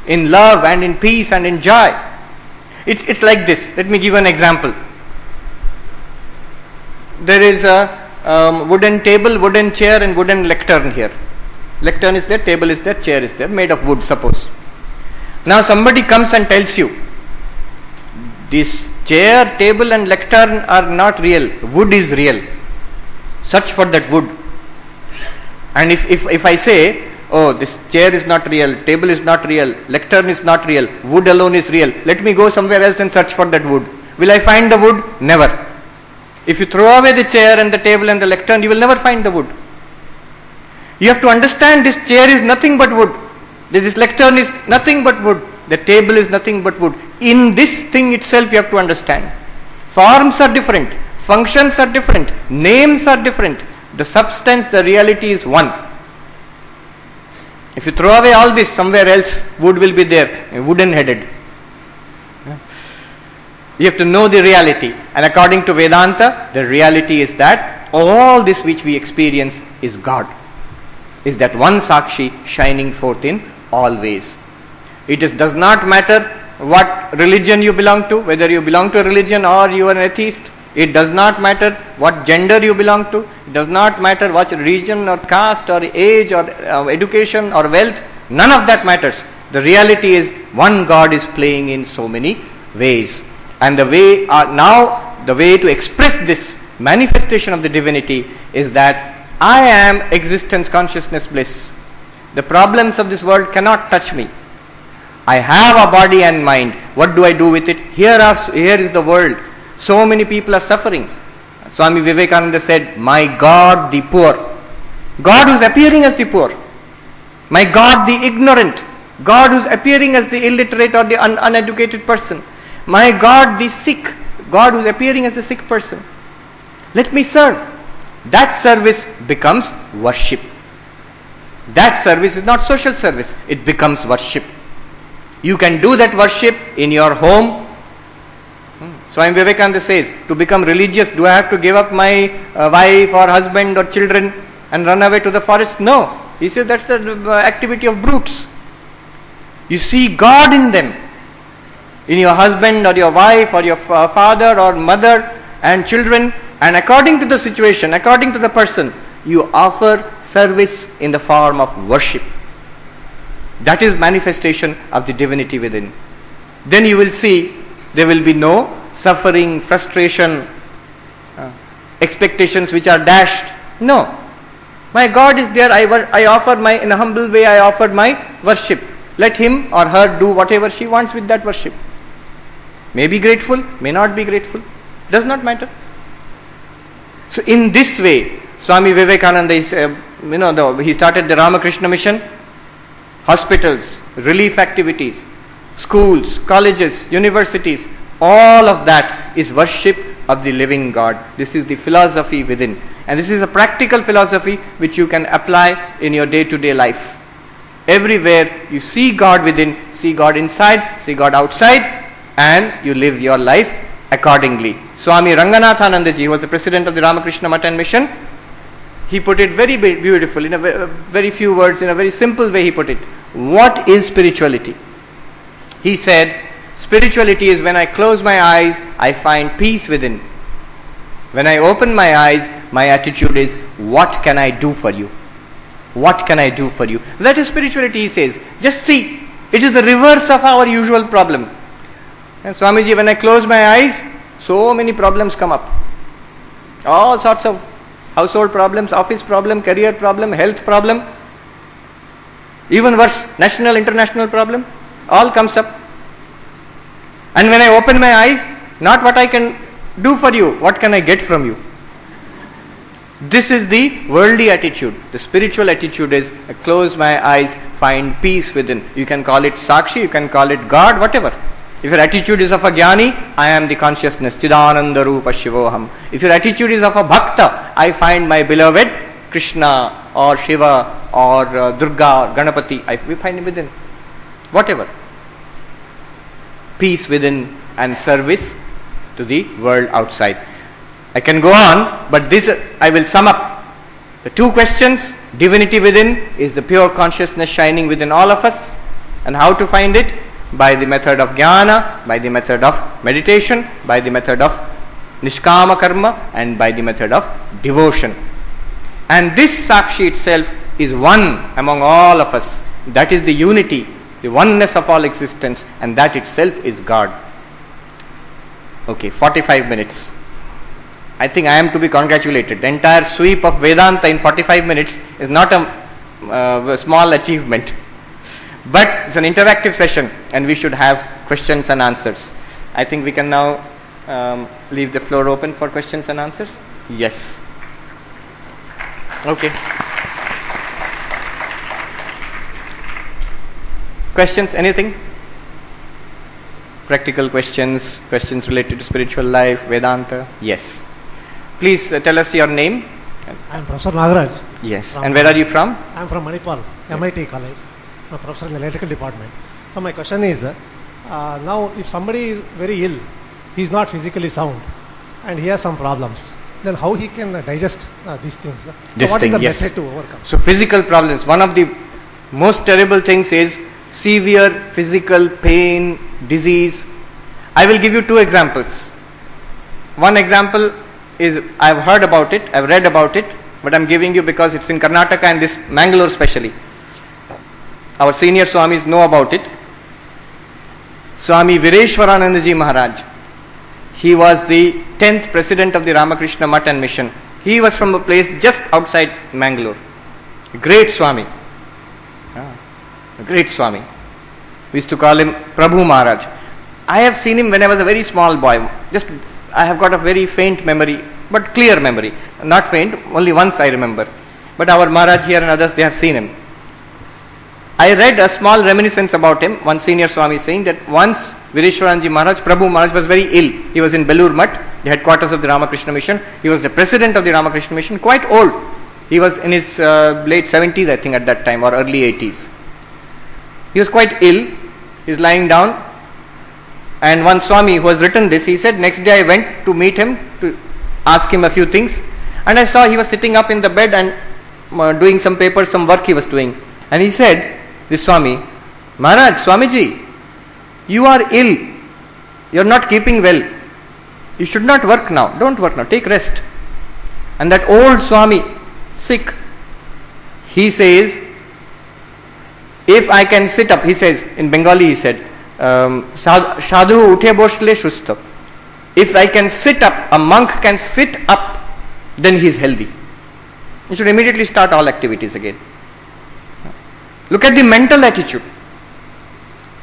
in love and in peace and in joy. It's like this. Let me give an example. There is a wooden table, wooden chair and wooden lectern here. Lectern is there, table is there, chair is there, made of wood, suppose. Now somebody comes and tells you, this chair, table and lectern are not real, wood is real. Search for that wood. And if I say, oh, this chair is not real, table is not real, lectern is not real, wood alone is real, let me go somewhere else and search for that wood. Will I find the wood? Never. If you throw away the chair and the table and the lectern, you will never find the wood. You have to understand this chair is nothing but wood. This lectern is nothing but wood. The table is nothing but wood. In this thing itself you have to understand. Forms are different. Functions are different. Names are different. The substance, the reality is one. If you throw away all this, somewhere else wood will be there, wooden headed. You have to know the reality. And according to Vedanta, the reality is that all this which we experience is God. Is that one Sakshi shining forth in all ways. It does not matter what religion you belong to, whether you belong to a religion or you are an atheist. It does not matter what gender you belong to. It does not matter what region or caste or age or education or wealth. None of that matters. The reality is one God is playing in so many ways. And the way the way to express this manifestation of the divinity is that I am existence, consciousness, bliss. The problems of this world cannot touch me. I have a body and mind. What do I do with it? Here is the world. So many people are suffering. Swami Vivekananda said, my God the poor. God who is appearing as the poor. My God the ignorant. God who is appearing as the illiterate or the uneducated person. My God the sick. God who is appearing as the sick person. Let me serve. That service becomes worship. That service is not social service. It becomes worship. You can do that worship in your home. Swami Vivekananda says, to become religious, do I have to give up my wife or husband or children and run away to the forest? No. He says that's the activity of brutes. You see God in them. In your husband or your wife or your father or mother and children, and according to the situation, according to the person, you offer service in the form of worship. That is manifestation of the divinity within. Then you will see there will be no suffering, frustration, expectations which are dashed. No. My God is there, I offer in a humble way, I offer my worship. Let him or her do whatever she wants with that worship. May be grateful, may not be grateful. Does not matter. So in this way, Swami Vivekananda is, he started the Ramakrishna Mission, hospitals, relief activities, schools, colleges, universities, all of that is worship of the living God. This is the philosophy within. And this is a practical philosophy which you can apply in your day-to-day life. Everywhere you see God within, see God inside, see God outside, and you live your life accordingly. Swami Ranganathanandaji, who was the president of the Ramakrishna Math and Mission, he put it very beautiful, in a very few words, in a very simple way he put it. What is spirituality? He said, spirituality is when I close my eyes, I find peace within. When I open my eyes, my attitude is, what can I do for you? What can I do for you? That is spirituality, he says. Just see, it is the reverse of our usual problem. And Swamiji, when I close my eyes, so many problems come up. All sorts of household problems, office problem, career problem, health problem. Even worse, national, international problem. All comes up. And when I open my eyes, not what I can do for you, what can I get from you? This is the worldly attitude. The spiritual attitude is, I close my eyes, find peace within. You can call it Sakshi, you can call it God, whatever. If your attitude is of a Jnani, I am the consciousness, Chidananda Rupa Shivoham. If your attitude is of a Bhakta, I find my beloved Krishna or Shiva or Durga or Ganapati. We find him within. Whatever. Peace within and service to the world outside. I can go on, but this I will sum up. The two questions, divinity within is the pure consciousness shining within all of us, and how to find it? By the method of jnana, by the method of meditation, by the method of nishkama karma, and by the method of devotion. And this Sakshi itself is one among all of us. That is the unity, the oneness of all existence, and that itself is God. Okay, 45 minutes. I think I am to be congratulated. The entire sweep of Vedanta in 45 minutes is not a small achievement. But it's an interactive session and we should have questions and answers. I think we can now leave the floor open for questions and answers. Yes. Okay. Questions? Anything? Practical questions, questions related to spiritual life, Vedanta? Yes. Please tell us your name. I am Professor Nagaraj. Yes. And where are you from? I am from Manipal, MIT College. I am a professor in the electrical department. So my question is, now if somebody is very ill, he is not physically sound and he has some problems, then how he can digest these things? So what is the method to overcome? So physical problems, one of the most terrible things is severe physical pain, disease. I will give you two examples. One example is, I have heard about it, I have read about it, but I am giving you because it's in Karnataka and this Mangalore especially. Our senior Swamis know about it. Swami Vireshwaranandaji Maharaj. He was the 10th president of the Ramakrishna Math and Mission. He was from a place just outside Mangalore. A great Swami. A great Swami. We used to call him Prabhu Maharaj. I have seen him when I was a very small boy. I have got a very faint memory, but clear memory. Not faint, only once I remember. But our Maharaj here and others, they have seen him. I read a small reminiscence about him. One senior Swami saying that once Vireshwaranji Maharaj, Prabhu Maharaj was very ill. He was in Belur Math, the headquarters of the Ramakrishna Mission. He was the president of the Ramakrishna Mission, quite old. He was in his late 70s, I think, at that time, or early 80s. He was quite ill. He was lying down. And one Swami who has written this, he said, next day I went to meet him to ask him a few things. And I saw he was sitting up in the bed and doing some papers, some work he was doing. And he said, this Swami, Maharaj, Swamiji, you are ill. You are not keeping well. You should not work now. Don't work now. Take rest. And that old Swami, sick, he says, if I can sit up, he says, in Bengali he said, Sadhu uthe boshle shusta. If I can sit up, a monk can sit up, then he is healthy. He should immediately start all activities again. Look at the mental attitude.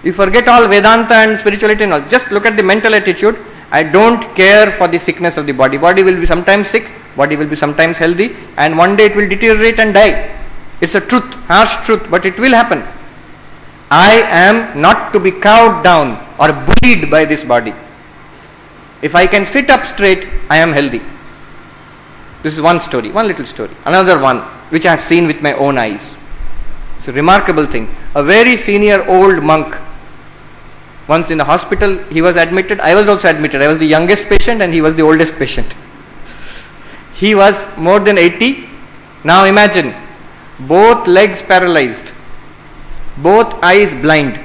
You forget all Vedanta and spirituality and all. Just look at the mental attitude. I don't care for the sickness of the body. Body will be sometimes sick, body will be sometimes healthy, and one day it will deteriorate and die. It's a truth, harsh truth, but it will happen. I am not to be cowed down or bullied by this body. If I can sit up straight, I am healthy. This is one story, one little story. Another one, which I have seen with my own eyes. It's a remarkable thing. A very senior old monk. Once in the hospital, he was admitted. I was also admitted. I was the youngest patient and he was the oldest patient. He was more than 80. Now imagine, both legs paralyzed, both eyes blind.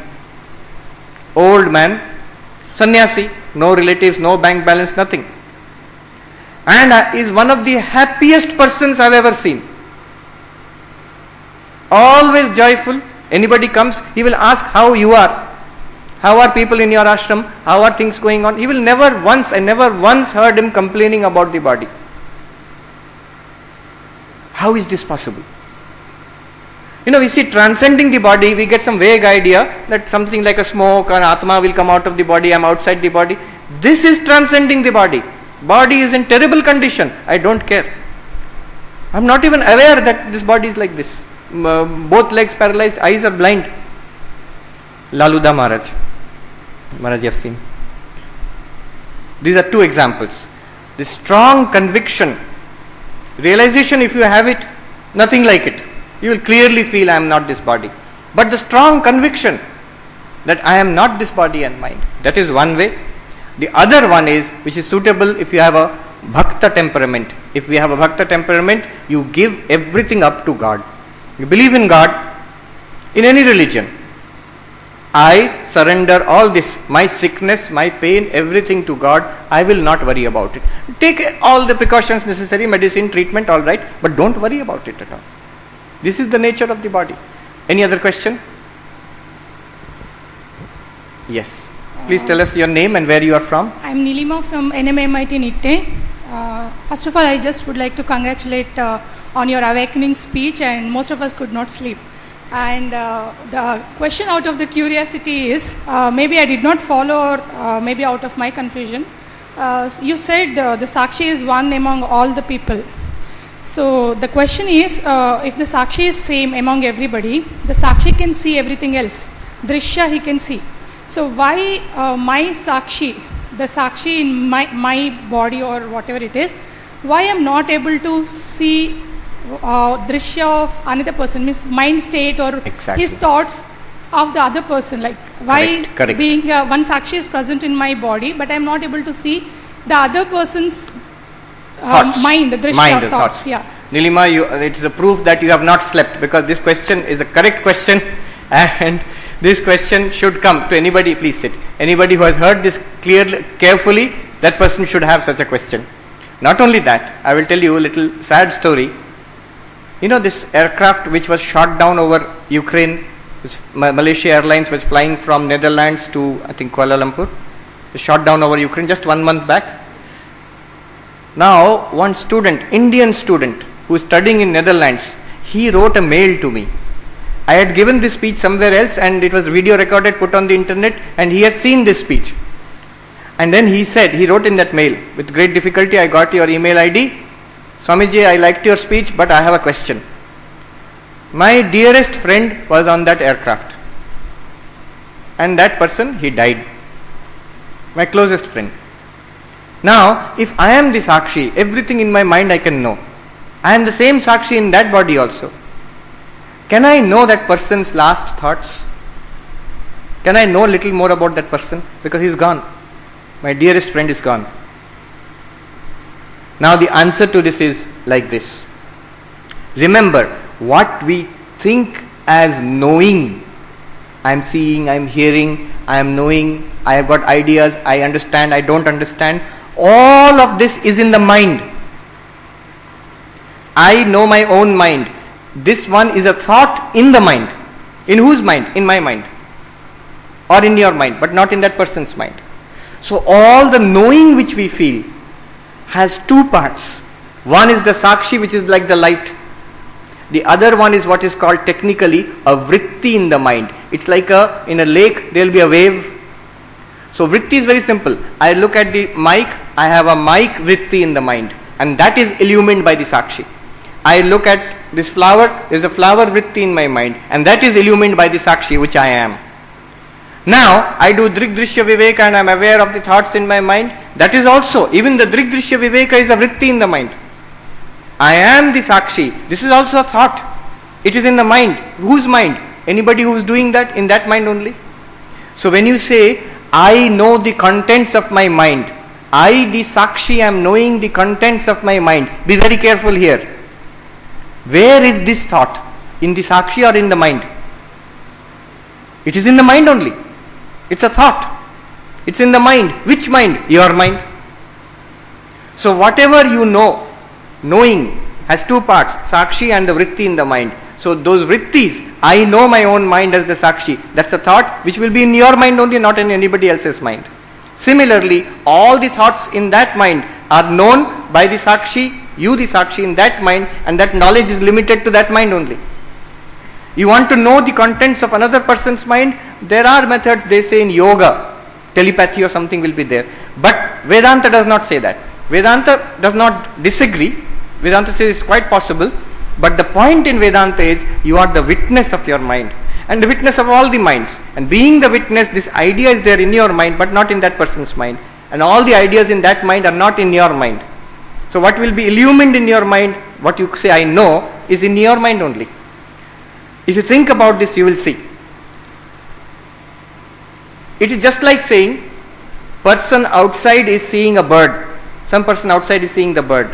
Old man, sannyasi, no relatives, no bank balance, nothing. And is one of the happiest persons I've ever seen. Always joyful. Anybody comes, he will ask how you are. How are people in your ashram? How are things going on? He will never once, I never once heard him complaining about the body. How is this possible? We see transcending the body, we get some vague idea that something like a smoke or Atma will come out of the body, I am outside the body. This is transcending the body. Body is in terrible condition. I don't care. I am not even aware that this body is like this. Both legs paralyzed, eyes are blind. Laluda Maharaj. Maharaj, you have seen. These are two examples. The strong conviction, realization, if you have it, Nothing like it. You will clearly feel I am not this body. But the strong conviction that I am not this body and mind, that is one way. The other one is, which is suitable if you have a bhakta temperament. If we have a bhakta temperament, you give everything up to God. You believe in God in any religion. I surrender all this, my sickness, my pain, everything to God. I will not worry about it. Take all the precautions necessary, medicine, treatment, all right, but don't worry about it at all. This is the nature of the body. Any other question? Yes. Please tell us your name and where you are from. I am Nilima from NMMIT Nitte. First of all, I just would like to congratulate on your awakening speech, and most of us could not sleep. And the question out of the curiosity is, maybe I did not follow, or maybe out of my confusion. You said the Sakshi is one among all the people. So the question is, if the Sakshi is same among everybody, the Sakshi can see everything else. Drishya he can see. So why my Sakshi, the Sakshi in my body or whatever it is, why I am not able to see drishya of another person, means mind state or his thoughts of the other person, like why Correct. Being one Sakshi is present in my body, but I am not able to see the other person's mind, the drishya thoughts. Yeah. Nilima, it is a proof that you have not slept, because this question is a correct question, and this question should come to anybody. Please sit. Anybody who has heard this clearly, carefully, that person should have such a question. Not only that, I will tell you a little sad story. You know, this aircraft which was shot down over Ukraine, Malaysia Airlines was flying from Netherlands to, I think, Kuala Lumpur. It shot down over Ukraine just 1 month back. Now, one student, Indian student, who is studying in Netherlands, he wrote a mail to me. I had given this speech somewhere else, and it was video recorded, put on the internet, and he has seen this speech. And then he said, he wrote in that mail, with great difficulty, I got your email ID. Swamiji, I liked your speech, but I have a question. My dearest friend was on that aircraft, and that person, he died. My closest friend. Now, if I am the Sakshi, everything in my mind I can know. I am the same Sakshi in that body also. Can I know that person's last thoughts? Can I know a little more about that person? Because he's gone. My dearest friend is gone. Now the answer to this is like this. Remember, what we think as knowing, I am seeing, I am hearing, I am knowing, I have got ideas, I understand, I don't understand, all of this is in the mind. I know my own mind. This one is a thought in the mind. In whose mind? In my mind. Or in your mind, but not in that person's mind. So all the knowing which we feel has two parts. One is the Sakshi, which is like the light. The other one is what is called technically a vritti in the mind. It's like in a lake there will be a wave. So vritti is very simple. I look at the mic, I have a mic vritti in the mind, and that is illumined by the Sakshi. I look at this flower, there is a flower vritti in my mind, and that is illumined by the Sakshi, which I am. Now, I do Drigdrishya Viveka and I am aware of the thoughts in my mind. That is also, even the Drigdrishya Viveka is a vritti in the mind. I am the Sakshi. This is also a thought. It is in the mind. Whose mind? Anybody who is doing that, in that mind only. So when you say, I know the contents of my mind, I, the Sakshi, am knowing the contents of my mind. Be very careful here. Where is this thought? In the Sakshi or in the mind? It is in the mind only. It's a thought. It's in the mind. Which mind? Your mind. So whatever you know, knowing has two parts, Sakshi and the vritti in the mind. So those vrittis, I know my own mind as the Sakshi. That's a thought which will be in your mind only, not in anybody else's mind. Similarly, all the thoughts in that mind are known by the Sakshi, you the Sakshi in that mind, and that knowledge is limited to that mind only. You want to know the contents of another person's mind, there are methods, they say in yoga, telepathy or something will be there. But Vedanta does not say that. Vedanta does not disagree. Vedanta says it's quite possible. But the point in Vedanta is you are the witness of your mind and the witness of all the minds. And being the witness, this idea is there in your mind but not in that person's mind. And all the ideas in that mind are not in your mind. So what will be illumined in your mind, what you say I know, is in your mind only. If you think about this, you will see. It is just like saying, person outside is seeing a bird. Some person outside is seeing the bird.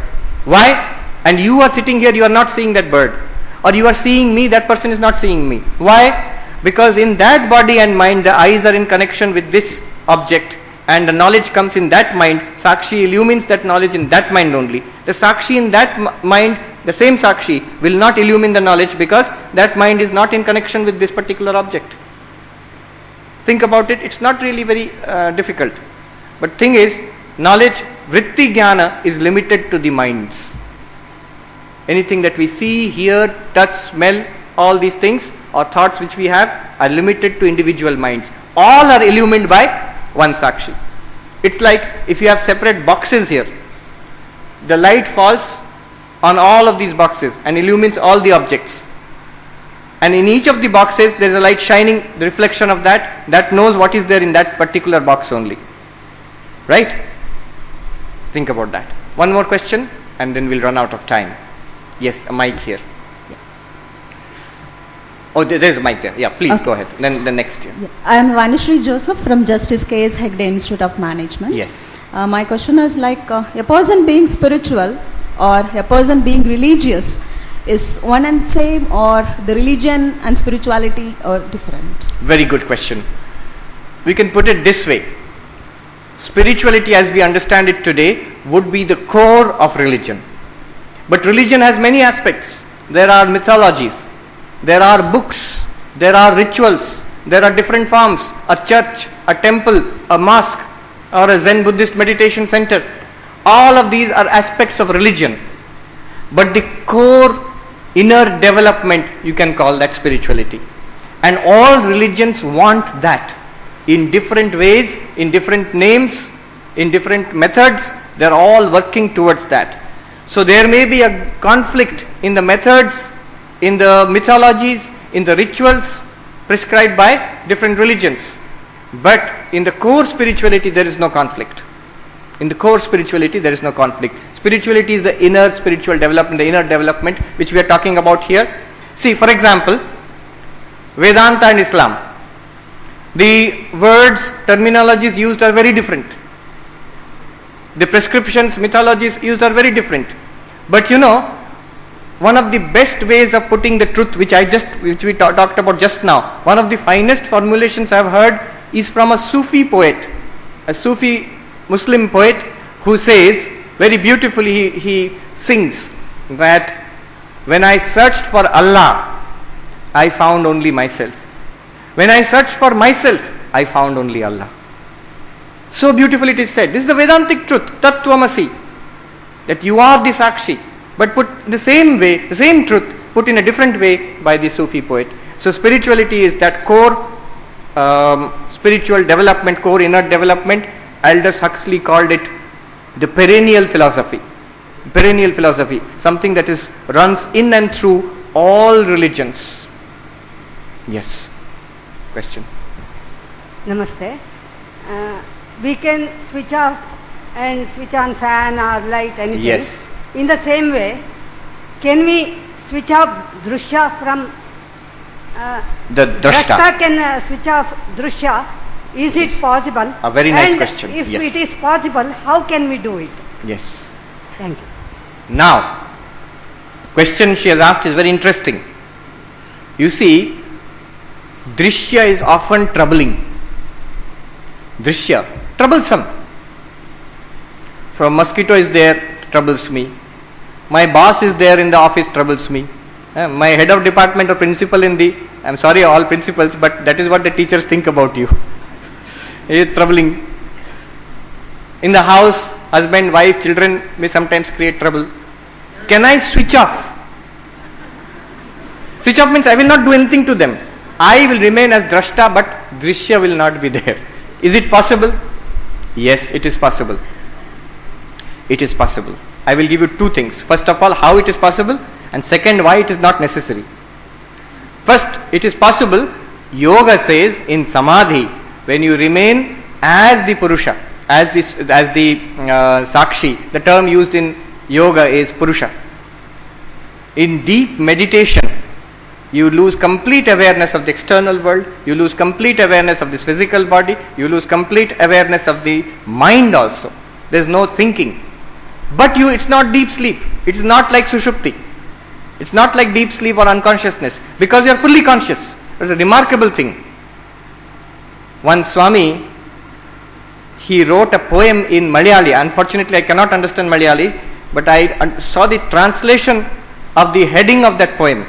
Why? And you are sitting here, you are not seeing that bird. Or you are seeing me, that person is not seeing me. Why? Because in that body and mind, the eyes are in connection with this object, and the knowledge comes in that mind. Sakshi illumines that knowledge in that mind only. The Sakshi in that mind, the same Sakshi, will not illumine the knowledge because that mind is not in connection with this particular object. Think about it, it's not really very difficult. But thing is, knowledge, vritti jnana, is limited to the minds. Anything that we see, hear, touch, smell, all these things or thoughts which we have are limited to individual minds. All are illumined by one Sakshi. It's like if you have separate boxes here, the light falls on all of these boxes and illumines all the objects. And in each of the boxes there is a light shining, the reflection of that knows what is there in that particular box only. Right? Think about that. One more question and then we'll run out of time. Yes, a mic here. Yeah. Oh, there's a mic there. Yeah, please go ahead. Then the next year. Yeah. I am Vanishri Joseph from Justice K.S. Hegde Institute of Management. Yes. My question is like a person being spiritual or a person being religious is one and same, or the religion and spirituality are different? Very good question. We can put it this way. Spirituality as we understand it today would be the core of religion. But religion has many aspects. There are mythologies, there are books, there are rituals, there are different forms, a church, a temple, a mosque, or a Zen Buddhist meditation center. All of these are aspects of religion. But the core inner development, you can call that spirituality. And all religions want that in different ways, in different names, in different methods. They are all working towards that. So there may be a conflict in the methods, in the mythologies, in the rituals prescribed by different religions. But in the core spirituality there is no conflict. In the core spirituality there is no conflict. Spirituality is the inner spiritual development, the inner development which we are talking about here. See, for example, Vedanta and Islam. The words, terminologies used are very different. The prescriptions, mythologies used are very different. But you know, one of the best ways of putting the truth, which we talked about just now, one of the finest formulations I have heard is from a Sufi poet, a Sufi Muslim poet, who says very beautifully, he sings that when I searched for Allah, I found only myself. When I searched for myself, I found only Allah. So beautifully it is said. This is the Vedantic truth, Tattvamasi, that you are the Sakshi, but put the same way, the same truth, put in a different way by the Sufi poet. So spirituality is that core spiritual development, core inner development. Aldous Huxley called it the perennial philosophy. Perennial philosophy, something that runs in and through all religions. Yes. Question. Namaste. We can switch off and switch on fan or light, anything. Yes. In the same way, can we switch off drusha from the drashta? Drashta can switch off drusha. Is it possible? A very nice and question. If Yes. it is possible, how can we do it? Yes. Thank you. Now, question she has asked is very interesting. You see, drishya is often troubling. Drishya, troublesome. From mosquito is there, troubles me. My boss is there in the office, troubles me. My head of department or principal I'm sorry all principals, but that is what the teachers think about you. It is troubling. In the house, husband, wife, children may sometimes create trouble. Can I switch off? Switch off means I will not do anything to them. I will remain as drashta, but drishya will not be there. Is it possible? Yes, it is possible. It is possible. I will give you two things. First of all, how it is possible, and second, why it is not necessary. First, it is possible. Yoga says in samadhi, when you remain as the Purusha, as the Sakshi, the term used in yoga is Purusha. In deep meditation, you lose complete awareness of the external world, you lose complete awareness of this physical body, you lose complete awareness of the mind also. There is no thinking. But it's not deep sleep. It's not like sushupti. It's not like deep sleep or unconsciousness, because you are fully conscious. It's a remarkable thing. One Swami, he wrote a poem in Malayali. Unfortunately, I cannot understand Malayali, but I saw the translation of the heading of that poem.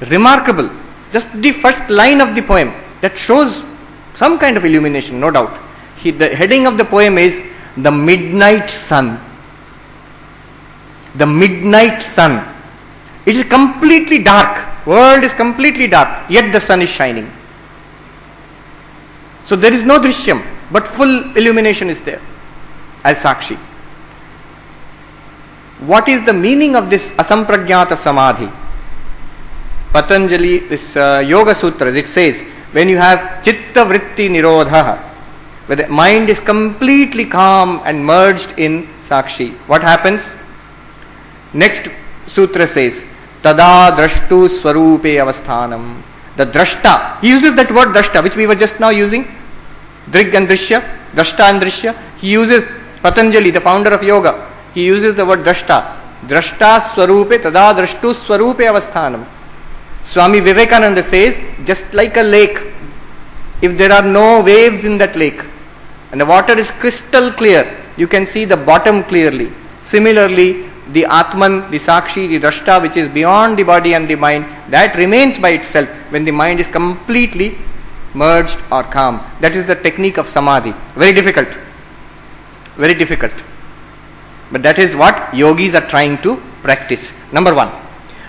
Remarkable. Just the first line of the poem that shows some kind of illumination, no doubt. The heading of the poem is The Midnight Sun. The midnight sun. It is completely dark. World is completely dark, yet the sun is shining. So there is no drishyam, but full illumination is there as Sakshi. What is the meaning of this asampragyata samadhi? Patanjali, this Yoga Sutras, it says, when you have chitta vritti nirodha, where the mind is completely calm and merged in Sakshi, what happens? Next sutra says, Tada drashtu swarupe avasthanam. The drashta, he uses that word drashta, which we were just now using, drig and drishya, drashta and drishya. He uses, Patanjali, the founder of yoga, he uses the word drashta. Drashta swarupe, tada drashtu swarupe avasthanam. Swami Vivekananda says, just like a lake, if there are no waves in that lake, and the water is crystal clear, you can see the bottom clearly. Similarly, the Atman, the Sakshi, the Drashta, which is beyond the body and the mind, that remains by itself when the mind is completely merged or calm. That is the technique of Samadhi. Very difficult. Very difficult. But that is what yogis are trying to practice. Number one.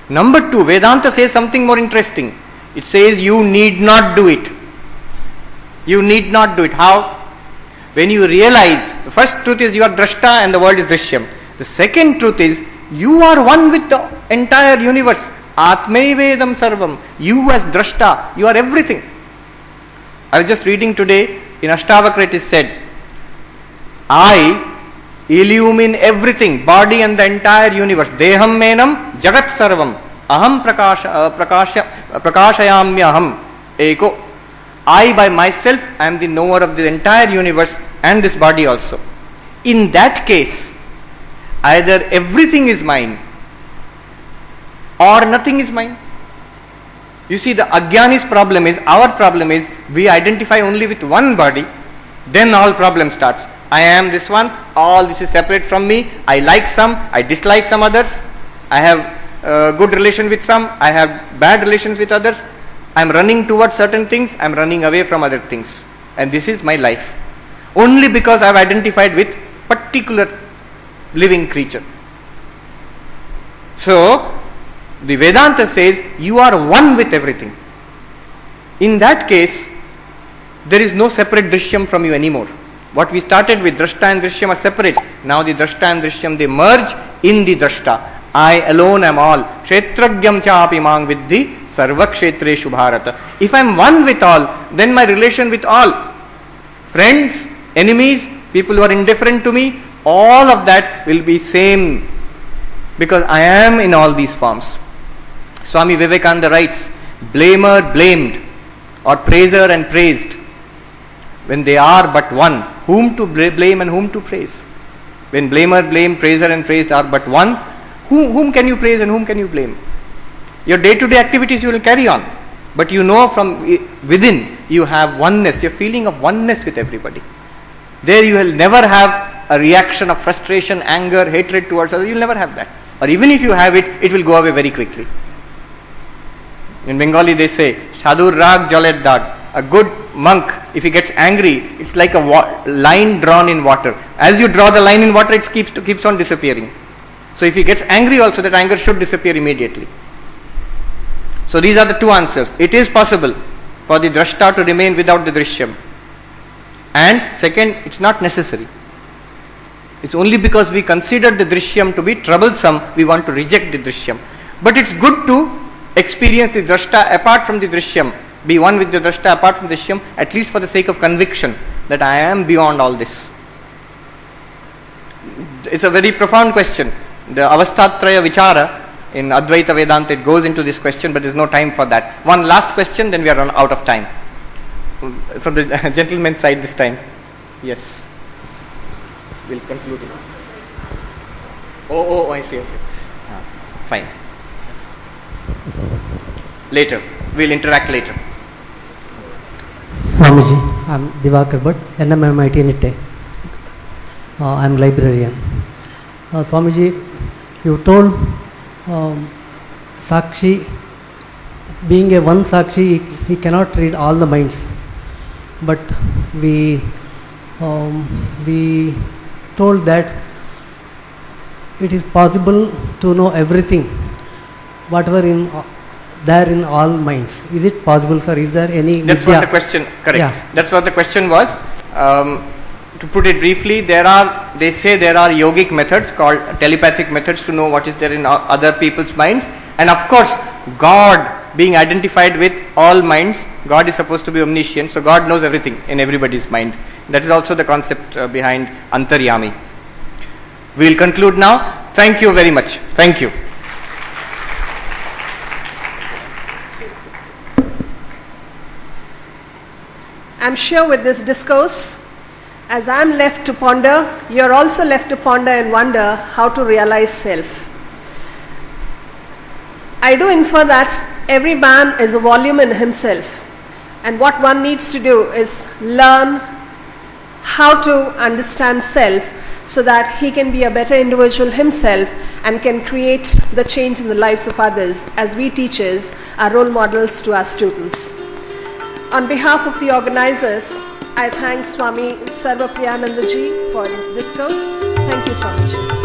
Number two, Vedanta says something more interesting. It says you need not do it. You need not do it. How? When you realize, the first truth is you are Drashta and the world is Drishyam. The second truth is, you are one with the entire universe. Atmaivedam sarvam. You as Drashta, you are everything. I was just reading today, in Ashtavakra it is said, I illumine everything, body and the entire universe. Deham menam jagat sarvam. Aham prakashayamyaham eko. I by myself am the knower of the entire universe and this body also. In that case, either everything is mine or nothing is mine. You see, the Ajnani's problem is, our problem is, we identify only with one body, then all problem starts. I am this one, all this is separate from me, I like some, I dislike some others, I have good relation with some, I have bad relations with others, I am running towards certain things, I am running away from other things. And this is my life. Only because I have identified with particular living creature. So, the Vedanta says you are one with everything. In that case, there is no separate Drishyam from you anymore. What we started with, Drashta and Drishyam are separate. Now the Drashta and Drishyam, they merge in the Drashta. I alone am all. Kshetragyam chaapi mang viddhi sarva kshetreshu bharata. If I am one with all, then my relation with all, friends, enemies, people who are indifferent to me, all of that will be same, because I am in all these forms. Swami Vivekananda writes, blamer blamed or praiser and praised, when they are but one, whom to blame and whom to praise? When blamer, blame, praiser and praised are but one, whom can you praise and whom can you blame? Your day-to-day activities you will carry on, but you know from within you have oneness, your feeling of oneness with everybody. There you will never have a reaction of frustration, anger, hatred towards others. You will never have that. Or even if you have it, it will go away very quickly. In Bengali they say, Shadur Rag Jalet Dag. A good monk, if he gets angry, it's like a line drawn in water. As you draw the line in water, it keeps on disappearing. So if he gets angry also, that anger should disappear immediately. So these are the two answers. It is possible for the Drashta to remain without the Drishyam. And second, it's not necessary. It's only because we consider the Drishyam to be troublesome, we want to reject the Drishyam. But it's good to experience the Drashta apart from the Drishyam. Be one with the Drashta apart from the Drishyam, at least for the sake of conviction that I am beyond all this. It's a very profound question. The Avasthatraya Vichara In Advaita Vedanta it goes into this question, but there is no time for that. One last question, then we are out of time. From the gentleman's side this time. Yes. We'll conclude it. Oh, I see. Fine. Later. We'll interact later. Swamiji, I'm Divakar Bhatt, NMMIT Nitte. I'm librarian. Swamiji, you told Sakshi, being a one Sakshi, he cannot read all the minds. But we told that it is possible to know everything, whatever there in all minds. Is it possible, sir? Is there any? That's vidya? what the question. Correct. Yeah. That's what the question was. To put it briefly, they say there are yogic methods called telepathic methods to know what is there in other people's minds. And of course, God being identified with all minds, God is supposed to be omniscient, so God knows everything in everybody's mind. That is also the concept behind Antaryami. We will conclude now. Thank you very much. Thank you. I'm sure with this discourse, as I'm left to ponder, you're also left to ponder and wonder how to realize self. I do infer that every man is a volume in himself, and what one needs to do is learn how to understand self so that he can be a better individual himself and can create the change in the lives of others as we teachers are role models to our students. On behalf of the organizers, I thank Swami Sarvapriyanandaji for his discourse. Thank you, Swamiji.